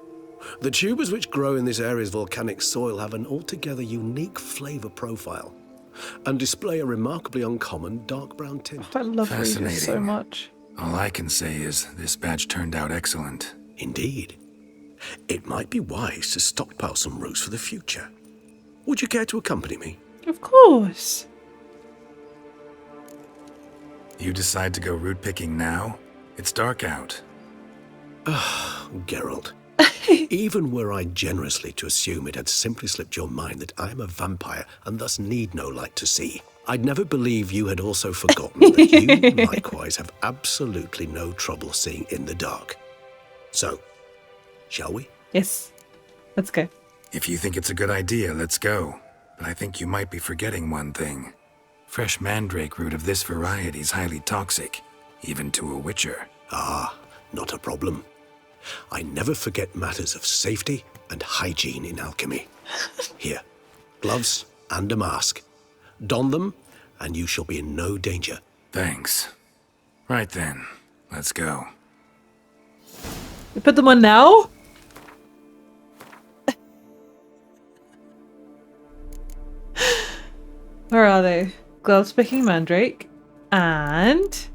The tubers which grow in this area's volcanic soil have an altogether unique flavor profile and display a remarkably uncommon dark brown tint. I love Regis so much. All I can say is this batch turned out excellent. Indeed. It might be wise to stockpile some roots for the future. Would you care to accompany me? Of course. You decide to go root picking now? It's dark out. Geralt. Even were I generously to assume it had simply slipped your mind that I am a vampire and thus need no light to see, I'd never believe you had also forgotten that you likewise have absolutely no trouble seeing in the dark. So, shall we? Yes. Let's go. If you think it's a good idea, let's go. But I think you might be forgetting one thing. Fresh mandrake root of this variety is highly toxic, even to a witcher. Ah, not a problem. I never forget matters of safety and hygiene in alchemy. Here, gloves and a mask. Don them, and you shall be in no danger. Thanks. Right then, let's go. You put them on now? Where are they? Gloves picking mandrake. And...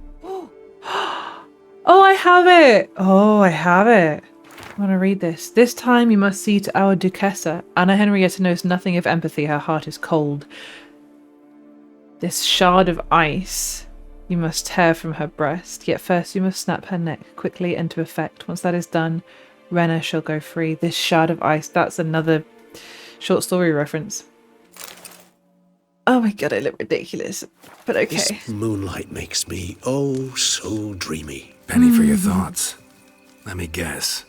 Oh, I have it! Oh, I have it. I want to read this. This time you must see to our Duchess Anna Henrietta knows nothing of empathy. Her heart is cold. This shard of ice you must tear from her breast. Yet first you must snap her neck quickly into effect. Once that is done, Renna shall go free. This shard of ice. That's another short story reference. Oh my god, I look ridiculous. But okay. This moonlight makes me, oh, so dreamy. Penny for your thoughts. Let me guess.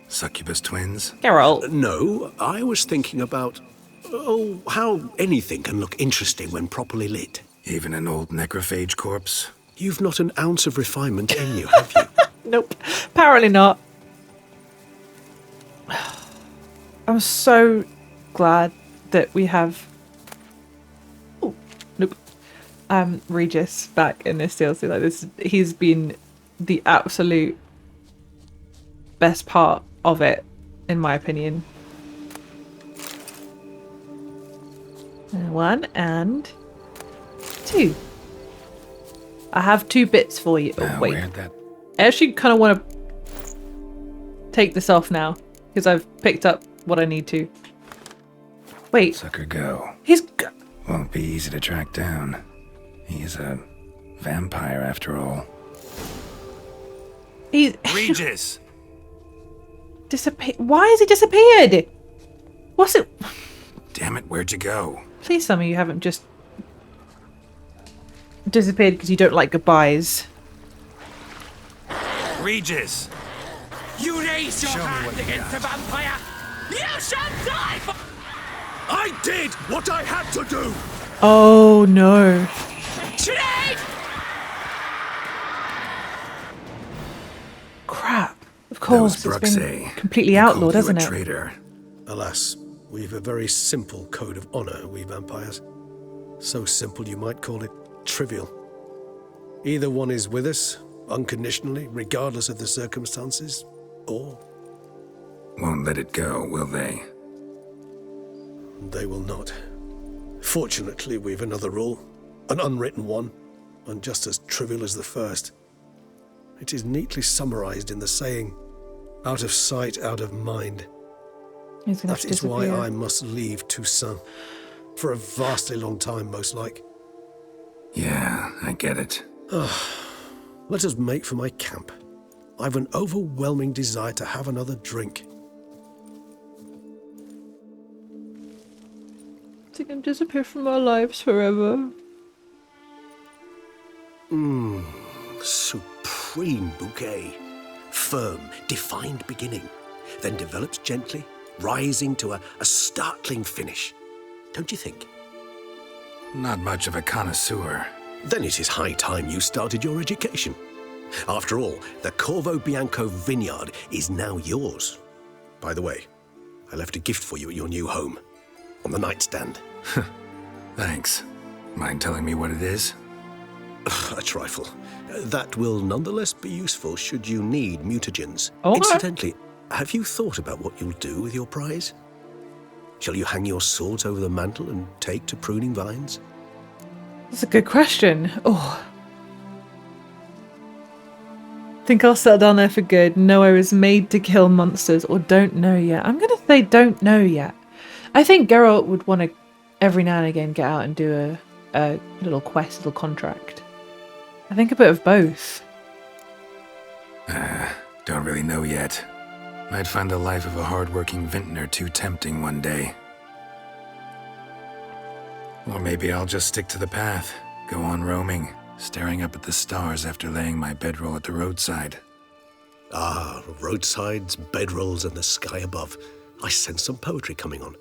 Succubus twins? Geralt. No, I was thinking about, oh, how anything can look interesting when properly lit. Even an old necrophage corpse? You've not an ounce of refinement in you, have you? Nope. Apparently not. I'm so glad that we have... Oh, nope. Regis back in this DLC. Like this, he's been the absolute best part of it, in my opinion. One and two. I have 2 bits for you. Oh, wait. That... I actually kind of want to take this off now because I've picked up what I need to. Wait. Sucker go. He's... Won't be easy to track down. He's a vampire after all. He's... Regis! Why has he disappeared? What's it? Damn it, where'd you go? Please tell me you haven't just disappeared because you don't like goodbyes. Regis! You raise your hand against a vampire! You shall die! I did what I had to do! Oh no. Trade! Crap. Of course, it's been completely outlawed, hasn't it? Traitor. Alas, we've a very simple code of honor, we vampires. So simple you might call it trivial. Either one is with us, unconditionally, regardless of the circumstances, or... Won't let it go, will they? They will not. Fortunately, we've another rule, an unwritten one, and just as trivial as the first. It is neatly summarized in the saying, out of sight, out of mind. That is why I must leave Toussaint. For a vastly long time, most like. Yeah, I get it. Let us make for my camp. I've an overwhelming desire to have another drink. They can disappear from our lives forever. Supreme bouquet. Firm, defined beginning. Then develops gently, rising to a startling finish. Don't you think? Not much of a connoisseur. Then it is high time you started your education. After all, the Corvo Bianco vineyard is now yours. By the way, I left a gift for you at your new home. On the nightstand. Thanks. Mind telling me what it is? A trifle. That will nonetheless be useful should you need mutagens. Okay. Incidentally, have you thought about what you'll do with your prize? Shall you hang your swords over the mantle and take to pruning vines? That's a good question. Oh. Think I'll settle down there for good. No, I was made to kill monsters, or don't know yet. I'm going to say don't know yet. I think Geralt would want to, every now and again, get out and do a little quest, little contract. I think a bit of both. Don't really know yet. Might find the life of a hard-working vintner too tempting one day. Or maybe I'll just stick to the path, go on roaming, staring up at the stars after laying my bedroll at the roadside. Ah, roadsides, bedrolls, and the sky above. I sense some poetry coming on,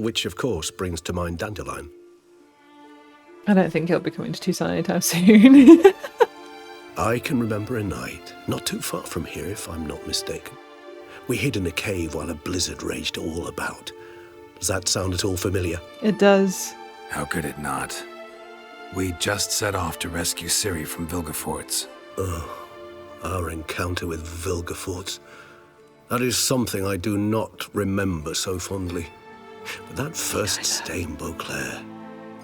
which, of course, brings to mind Dandelion. I don't think he'll be coming to Toussaint anytime soon. I can remember a night, not too far from here if I'm not mistaken. We hid in a cave while a blizzard raged all about. Does that sound at all familiar? It does. How could it not? We just set off to rescue Ciri from Vilgefortz. Oh, our encounter with Vilgefortz. That is something I do not remember so fondly. But that first stay in Beauclair,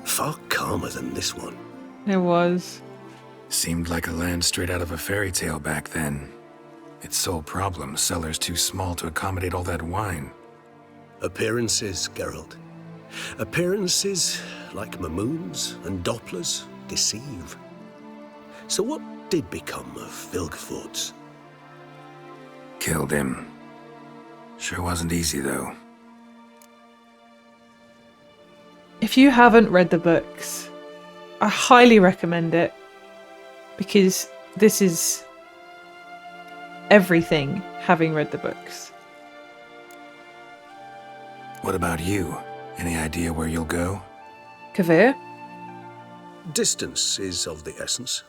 far calmer than this one. It was. Seemed like a land straight out of a fairy tale back then. Its sole problem, cellars too small to accommodate all that wine. Appearances, Geralt. Appearances, like Mamoons and Dopplers, deceive. So what did become of Vilgefortz? Killed him. Sure wasn't easy, though. If you haven't read the books, I highly recommend it. Because this is everything, having read the books. What about you? Any idea where you'll go? Kavir? Distance is of the essence.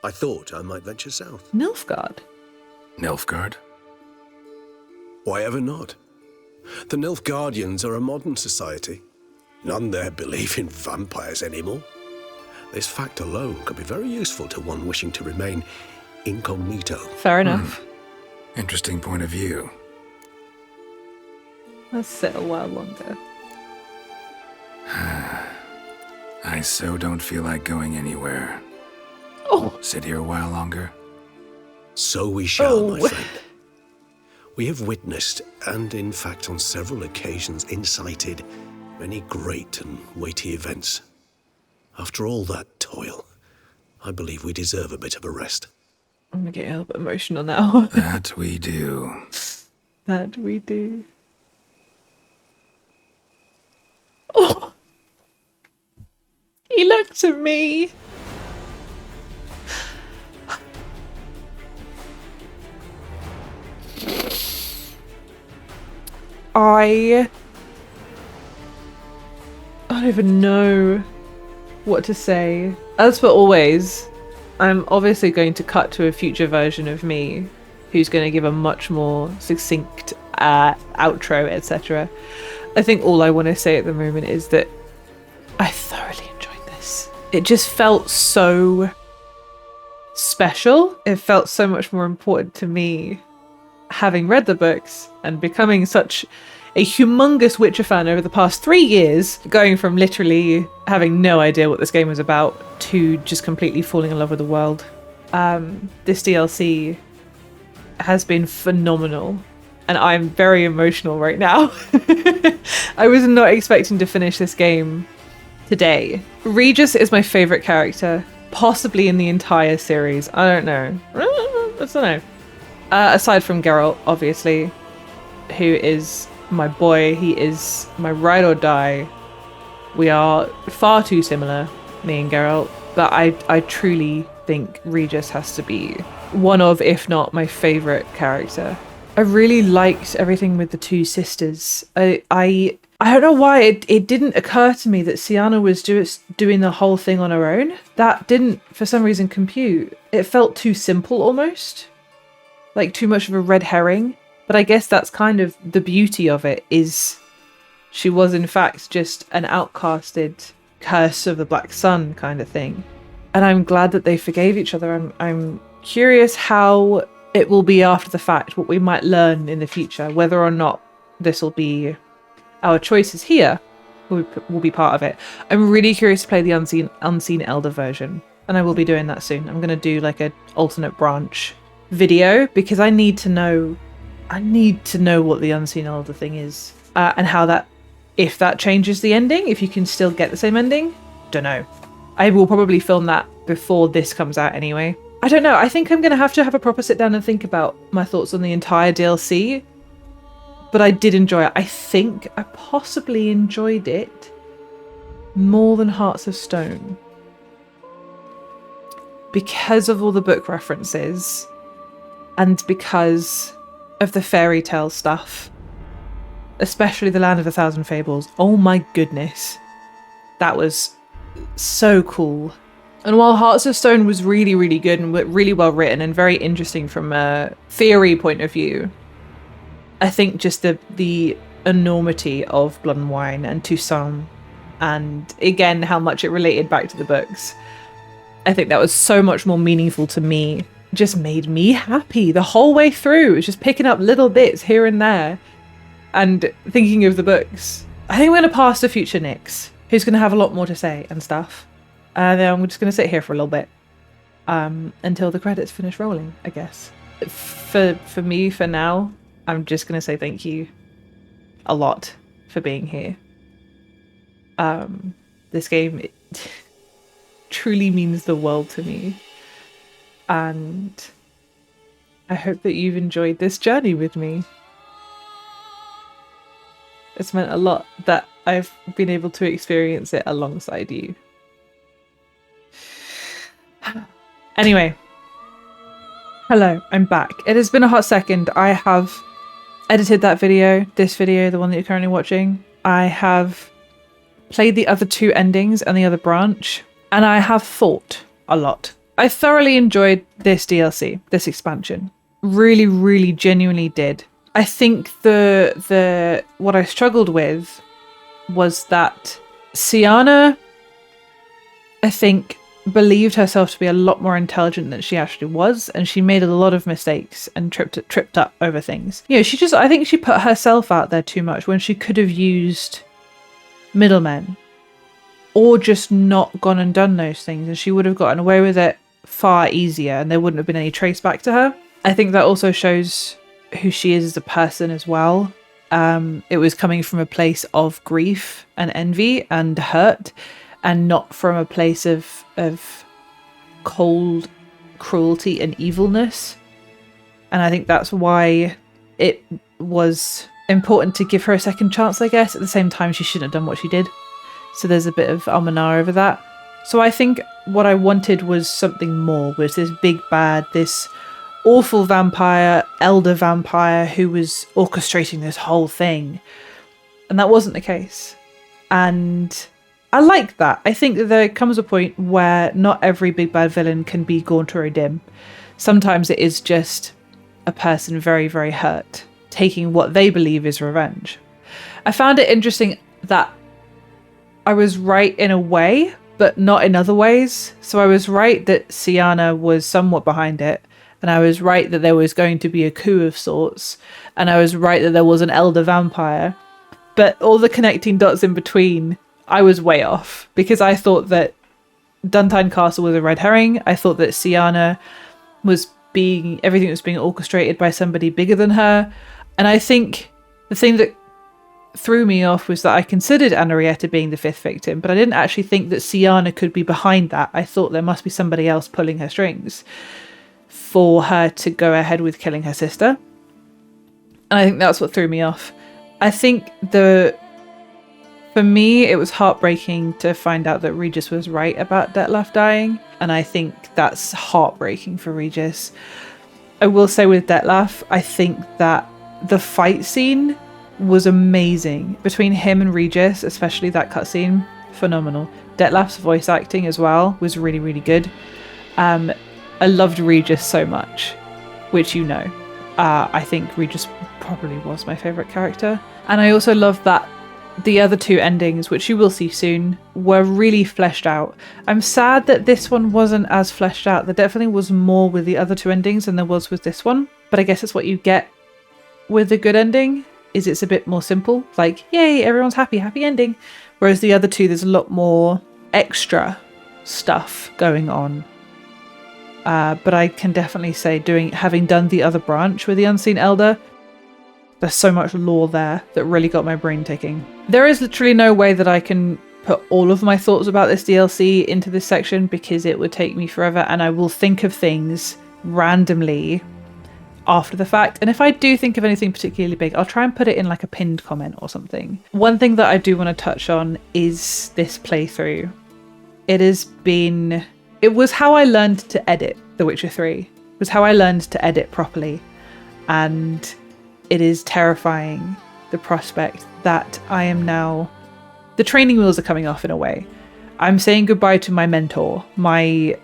I thought I might venture south. Nilfgaard? Nilfgaard? Why ever not? The Nilfgaardians are a modern society. None there believe in vampires anymore. This fact alone could be very useful to one wishing to remain incognito. Fair enough. Interesting point of view. Let's sit a while longer. I so don't feel like going anywhere. Sit here a while longer? So we shall, my friend. We have witnessed, and in fact on several occasions incited, many great and weighty events. After all that toil, I believe we deserve a bit of a rest. I'm gonna get a little bit emotional now. That we do. That we do. Oh! He looked at me. I don't even know what to say. As for always, I'm obviously going to cut to a future version of me who's going to give a much more succinct outro, etc. I think all I want to say at the moment is that I thoroughly enjoyed this. It just felt so special. It felt so much more important to me having read the books and becoming such a humongous Witcher fan over the past 3 years, going from literally having no idea what this game was about to just completely falling in love with the world. This DLC has been phenomenal, and I'm very emotional right now. I was not expecting to finish this game today. Regis is my favorite character, possibly in the entire series. I don't know. I don't know. Aside from Geralt, obviously, who is my boy. He is my ride or die. We are far too similar, me and Geralt, but I truly think Regis has to be one of, if not my favorite character. I really liked everything with the two sisters. I don't know why it didn't occur to me that Syanna was just doing the whole thing on her own. That didn't, for some reason, compute. It felt too simple almost. Like too much of a red herring. But I guess that's kind of the beauty of it, is she was in fact just an outcasted curse of the Black Sun kind of thing. And I'm glad that they forgave each other. I'm curious how it will be after the fact, what we might learn in the future, whether or not this will be our choices here will be part of it. I'm really curious to play the Unseen Elder version, and I will be doing that soon. I'm going to do like an alternate branch video because I need to know what the Unseen Elder thing is, and how that, if that changes the ending, if you can still get the same ending. Don't know. I will probably film that before this comes out anyway. I don't know. I think I'm going to have a proper sit down and think about my thoughts on the entire DLC. But I did enjoy it. I think I possibly enjoyed it more than Hearts of Stone, because of all the book references and because of the fairy tale stuff, especially the Land of a Thousand Fables. Oh my goodness, that was so cool. And while Hearts of Stone was really, really good and really well written and very interesting from a theory point of view, I think just the enormity of Blood and Wine and Toussaint, and again how much it related back to the books, I think that was so much more meaningful to me. Just made me happy the whole way through. It was just picking up little bits here and there and thinking of the books. I think we're going to pass to future Nyx, who's going to have a lot more to say and stuff. And then I'm just going to sit here for a little bit until the credits finish rolling, I guess. For me, for now, I'm just going to say thank you a lot for being here. This game truly means the world to me. And I hope that you've enjoyed this journey with me. It's meant a lot that I've been able to experience it alongside you. Anyway, hello, I'm back. It has been a hot second. I have edited that video, this video, the one that you're currently watching. I have played the other two endings and the other branch, and I have thought a lot. I thoroughly enjoyed this DLC, this expansion. Really, really genuinely did. I think the what I struggled with was that Syanna, I think, believed herself to be a lot more intelligent than she actually was, and she made a lot of mistakes and tripped up over things. You know, I think she put herself out there too much when she could have used middlemen or just not gone and done those things, and she would have gotten away with it far easier and there wouldn't have been any trace back to her. I think that also shows who she is as a person as well. It was coming from a place of grief and envy and hurt, and not from a place of cold cruelty and evilness. And I think that's why it was important to give her a second chance, I guess. At the same time, she shouldn't have done what she did. So there's a bit of almanar over that. So I think what I wanted was something more, was this big bad, this awful vampire, elder vampire who was orchestrating this whole thing. And that wasn't the case. And I like that. I think that there comes a point where not every big bad villain can be gaunt or dim. Sometimes it is just a person very, very hurt, taking what they believe is revenge. I found it interesting that I was right in a way, but not in other ways. So I was right that Syanna was somewhat behind it, and I was right that there was going to be a coup of sorts, and I was right that there was an elder vampire. But all the connecting dots in between, I was way off, because I thought that Duntine Castle was a red herring. I thought that Syanna was everything was being orchestrated by somebody bigger than her. And I think the thing that threw me off was that I considered Henrietta being the fifth victim, but I didn't actually think that Syanna could be behind that. I thought there must be somebody else pulling her strings for her to go ahead with killing her sister. And I think that's what threw me off. I think for me, it was heartbreaking to find out that Regis was right about Detlef dying. And I think that's heartbreaking for Regis. I will say with Detlef, I think that the fight scene was amazing between him and Regis, especially that cutscene. Phenomenal. Detlef's voice acting as well was really, really good. I loved Regis so much, which you know. I think Regis probably was my favourite character. And I also love that the other two endings, which you will see soon, were really fleshed out. I'm sad that this one wasn't as fleshed out. There definitely was more with the other two endings than there was with this one. But I guess it's what you get with the good ending, is it's a bit more simple. Like, yay, everyone's happy, happy ending. Whereas the other two, there's a lot more extra stuff going on. But I can definitely say, having done the other branch with the Unseen Elder, there's so much lore there that really got my brain ticking. There is literally no way that I can put all of my thoughts about this DLC into this section, because it would take me forever, and I will think of things randomly after the fact. And if I do think of anything particularly big, I'll try and put it in like a pinned comment or something. One thing that I do want to touch on is this playthrough. It was how I learned to edit The Witcher 3. It was how I learned to edit properly. And it is terrifying, the prospect that I am now... The training wheels are coming off in a way. I'm saying goodbye to my mentor, my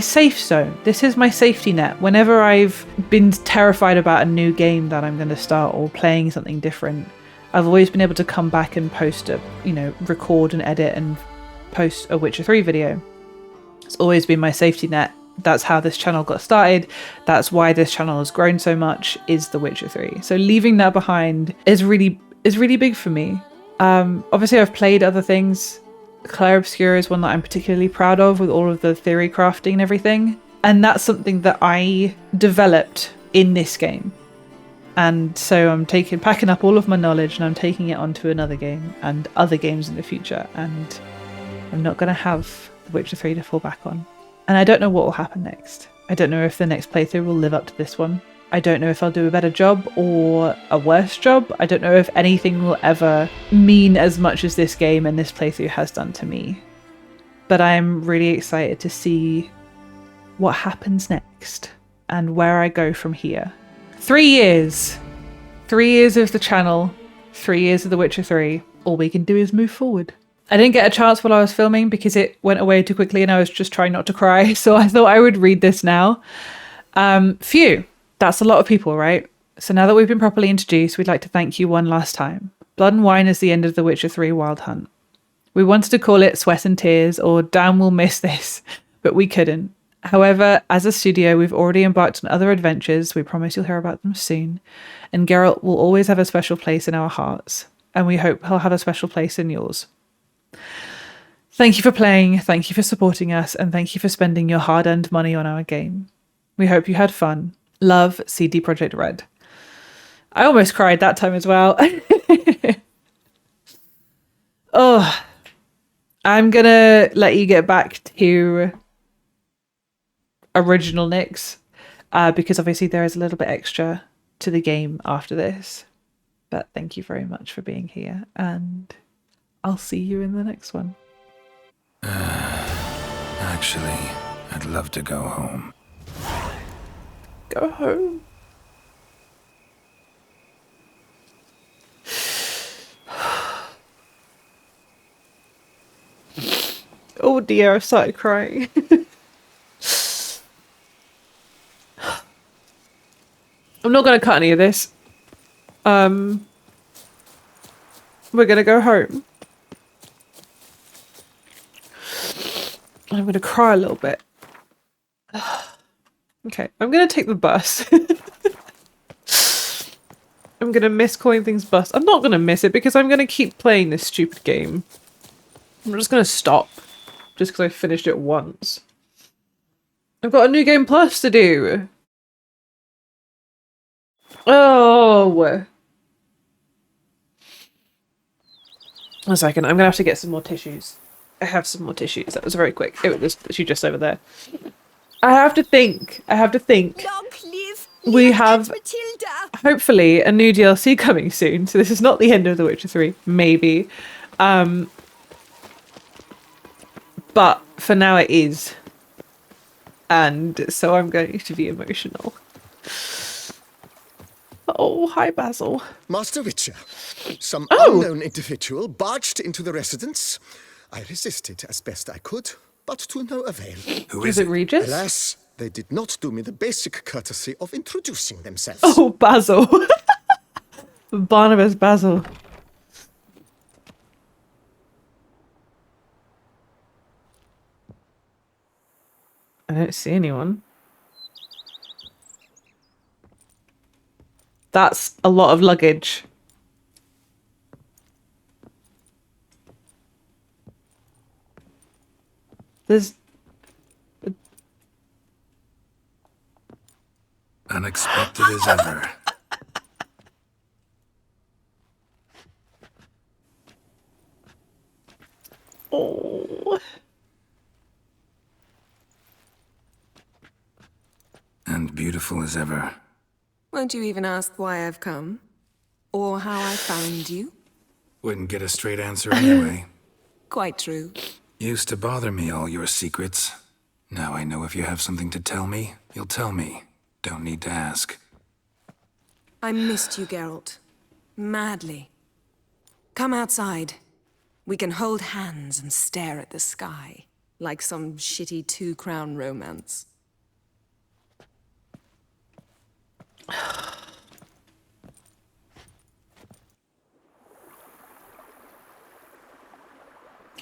safe zone. This is my safety net. Whenever I've been terrified about a new game that I'm going to start or playing something different, I've always been able to come back and record and edit and post a Witcher 3 video. It's always been my safety net. That's how this channel got started. That's why this channel has grown so much, is The Witcher 3. So leaving that behind is really big for me. Obviously I've played other things. Clair Obscura is one that I'm particularly proud of, with all of the theory crafting and everything. And that's something that I developed in this game. And so I'm packing up all of my knowledge, and I'm taking it onto another game and other games in the future. And I'm not going to have The Witcher 3 to fall back on. And I don't know what will happen next. I don't know if the next playthrough will live up to this one. I don't know if I'll do a better job or a worse job. I don't know if anything will ever mean as much as this game and this playthrough has done to me. But I'm really excited to see what happens next and where I go from here. 3 years. 3 years of the channel. 3 years of The Witcher 3. All we can do is move forward. I didn't get a chance while I was filming because it went away too quickly and I was just trying not to cry. So I thought I would read this now. Phew. That's a lot of people, right? So now that we've been properly introduced, we'd like to thank you one last time. Blood and Wine is the end of The Witcher 3 Wild Hunt. We wanted to call it Sweat and Tears or Damn We'll Miss This, but we couldn't. However, as a studio, we've already embarked on other adventures. We promise you'll hear about them soon. And Geralt will always have a special place in our hearts. And we hope he'll have a special place in yours. Thank you for playing, thank you for supporting us, and thank you for spending your hard-earned money on our game. We hope you had fun. Love, CD Projekt Red. I almost cried that time as well. Oh, I'm gonna let you get back to original Nyx, because obviously there is a little bit extra to the game after this. But thank you very much for being here, and I'll see you in the next one. Actually, I'd love to go home. Go home. Oh dear, I've started crying. I'm not going to cut any of this. We're going to go home. I'm going to cry a little bit. Okay, I'm going to take the bus. I'm going to miss Calling Things Bus. I'm not going to miss it because I'm going to keep playing this stupid game. I'm just going to stop. Just because I finished it once. I've got a new game plus to do. Oh. 1 second, I'm going to have to get some more tissues. I have some more tissues. That was very quick. It was literally just over there. I have to think. We have, hopefully, a new DLC coming soon. So this is not the end of The Witcher 3. Maybe. But for now it is. And so I'm going to be emotional. Oh, hi Basil. Master Witcher, some unknown individual barged into the residence. I resisted as best I could, but to no avail. Who is it, Regis? Alas, they did not do me the basic courtesy of introducing themselves. Oh, Basil. Barnabas Basil. I don't see anyone. That's a lot of luggage. There's... Unexpected as ever. Oh. And beautiful as ever. Won't you even ask why I've come? Or how I found you? Wouldn't get a straight answer anyway. Quite true. Used to bother me, all your secrets. Now I know if you have something to tell me, you'll tell me. Don't need to ask. I missed you, Geralt. Madly. Come outside. We can hold hands and stare at the sky, like some shitty two-crown romance.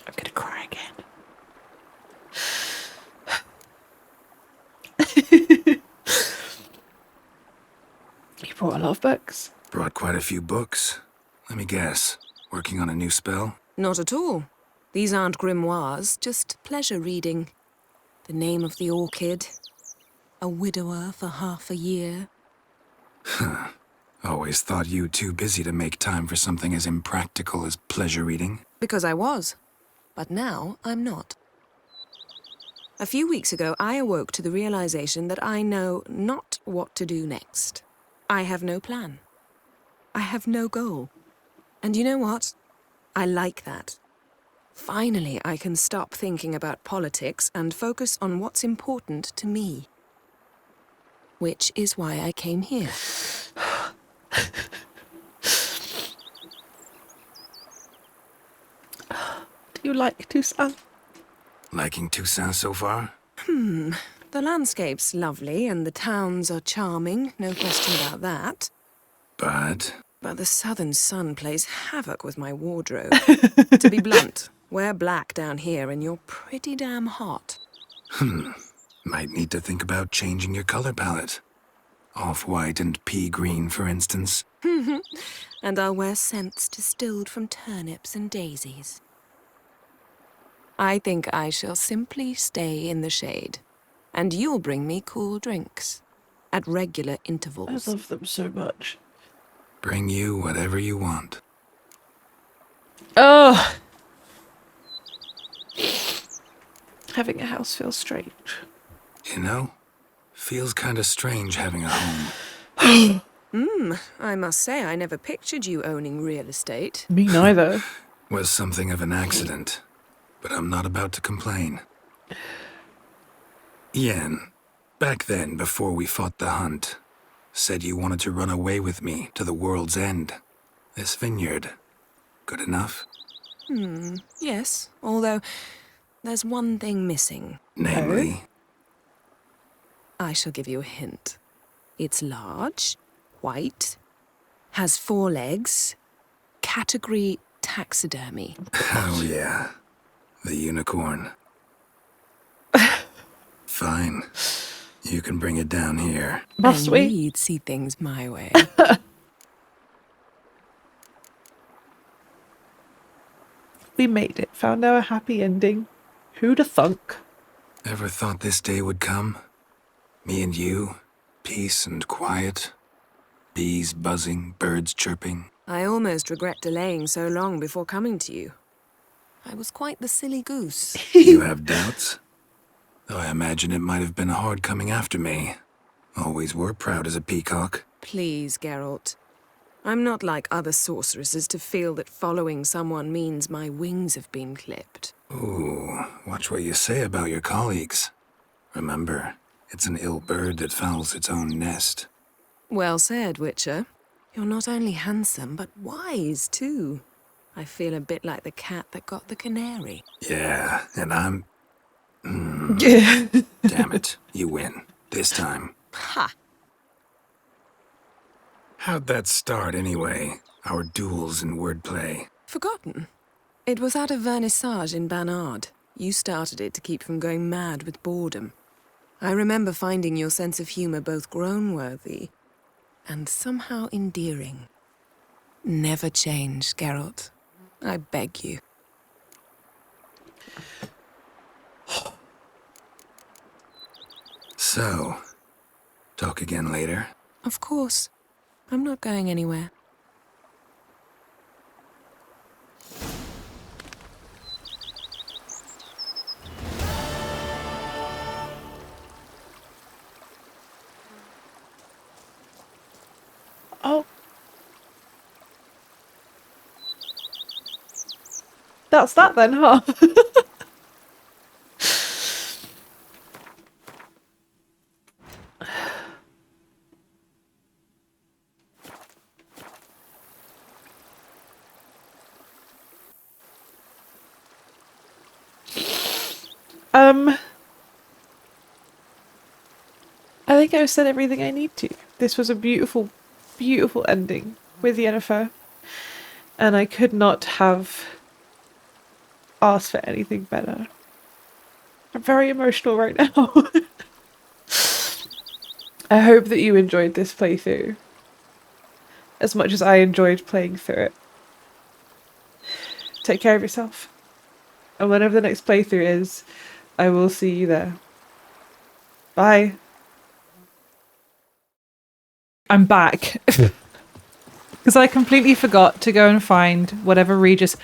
I'm gonna cry again. You brought a lot of books. Brought quite a few books. Let me guess. Working on a new spell? Not at all. These aren't grimoires, just pleasure reading. The Name of the Orchid. A widower for half a year. Huh. Always thought you too busy to make time for something as impractical as pleasure reading. Because I was. But now I'm not. A few weeks ago, I awoke to the realization that I know not what to do next. I have no plan. I have no goal. And you know what? I like that. Finally, I can stop thinking about politics and focus on what's important to me. Which is why I came here. Do you like Toussaint? Liking Toussaint so far? The landscape's lovely and the towns are charming, no question about that. But the southern sun plays havoc with my wardrobe. To be blunt, wear black down here and you're pretty damn hot. Might need to think about changing your color palette. Off-white and pea green, for instance. And I'll wear scents distilled from turnips and daisies. I think I shall simply stay in the shade. And you'll bring me cool drinks. At regular intervals. I love them so much. Bring you whatever you want. Oh! Having a house feels strange. You know, feels kind of strange having a home. I must say I never pictured you owning real estate. Me neither. Was something of an accident, but I'm not about to complain. Yen, back then, before we fought the hunt, said you wanted to run away with me to the world's end. This vineyard, good enough? Yes, although there's one thing missing. Namely? I shall give you a hint. It's large, white, has 4 legs, category taxidermy. Oh yeah, the unicorn. Fine. You can bring it down here. Must I we? knew you'd see things my way. We made it. Found our happy ending. Who'd have thunk? Ever thought this day would come? Me and you, peace and quiet. Bees buzzing, birds chirping. I almost regret delaying so long before coming to you. I was quite the silly goose. You have doubts? Though I imagine it might have been hard coming after me. Always were proud as a peacock. Please, Geralt. I'm not like other sorceresses to feel that following someone means my wings have been clipped. Ooh, watch what you say about your colleagues. Remember, it's an ill bird that fouls its own nest. Well said, Witcher. You're not only handsome, but wise, too. I feel a bit like the cat that got the canary. Yeah, and I'm... Yeah. Damn it, you win. This time. Ha! How'd that start, anyway? Our duels and wordplay. Forgotten. It was at a vernissage in Banard. You started it to keep from going mad with boredom. I remember finding your sense of humor both groan-worthy and somehow endearing. Never change, Geralt. I beg you. So, talk again later? Of course. I'm not going anywhere. Oh. That's that then, huh? I think I've said everything I need to. This was a beautiful, beautiful ending with Yennefer. And I could not have asked for anything better. I'm very emotional right now. I hope that you enjoyed this playthrough as much as I enjoyed playing through it. Take care of yourself. And whenever the next playthrough is, I will see you there. Bye. I'm back. Because I completely forgot to go and find whatever Regis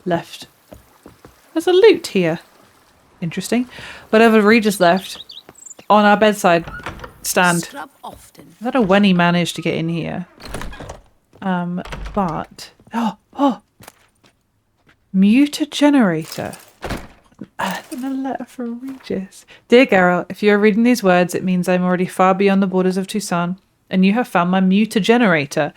left. There's a loot here. Interesting. Whatever Regis left on our bedside stand. Often. I don't know when he managed to get in here. But... Oh! Mutagenerator. And a letter from Regis. Dear Geralt, if you are reading these words, it means I'm already far beyond the borders of Toussaint, and you have found my mutagenerator.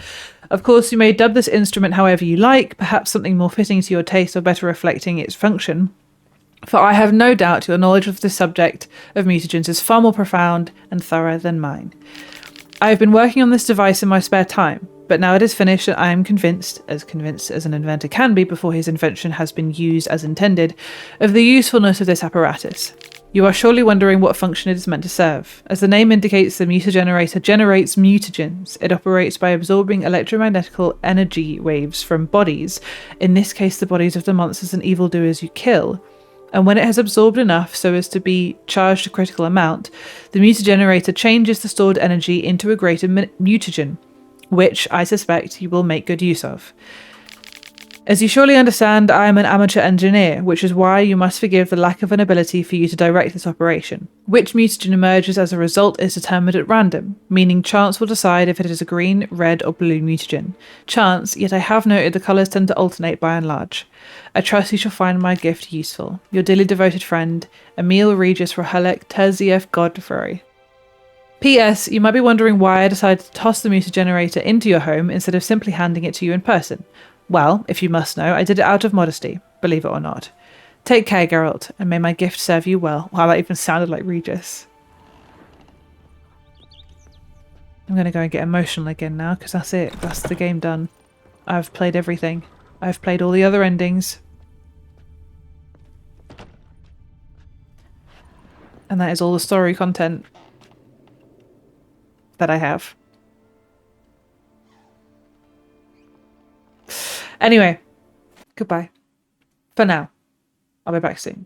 Of course, you may dub this instrument however you like, perhaps something more fitting to your taste or better reflecting its function. For I have no doubt your knowledge of the subject of mutagens is far more profound and thorough than mine. I have been working on this device in my spare time, but now it is finished and I am convinced as an inventor can be before his invention has been used as intended, of the usefulness of this apparatus. You are surely wondering what function it is meant to serve. As the name indicates, the mutagenerator generates mutagens. It operates by absorbing electromagnetical energy waves from bodies, in this case the bodies of the monsters and evildoers you kill, and when it has absorbed enough so as to be charged a critical amount, the mutagenerator changes the stored energy into a greater mutagen, which I suspect you will make good use of. As you surely understand, I am an amateur engineer, which is why you must forgive the lack of an ability for you to direct this operation. Which mutagen emerges as a result is determined at random, meaning chance will decide if it is a green, red, or blue mutagen. Chance, yet I have noted the colours tend to alternate by and large. I trust you shall find my gift useful. Your dearly devoted friend, Emil Regis Rohelek Terziev Godfrey. P.S. You might be wondering why I decided to toss the mutagenerator into your home instead of simply handing it to you in person. Well, if you must know, I did it out of modesty, believe it or not. Take care, Geralt, and may my gift serve you well. Wow, that even sounded like Regis. I'm going to go and get emotional again now, because that's it. That's the game done. I've played everything. I've played all the other endings. And that is all the story content that I have. Anyway, goodbye. For now. I'll be back soon.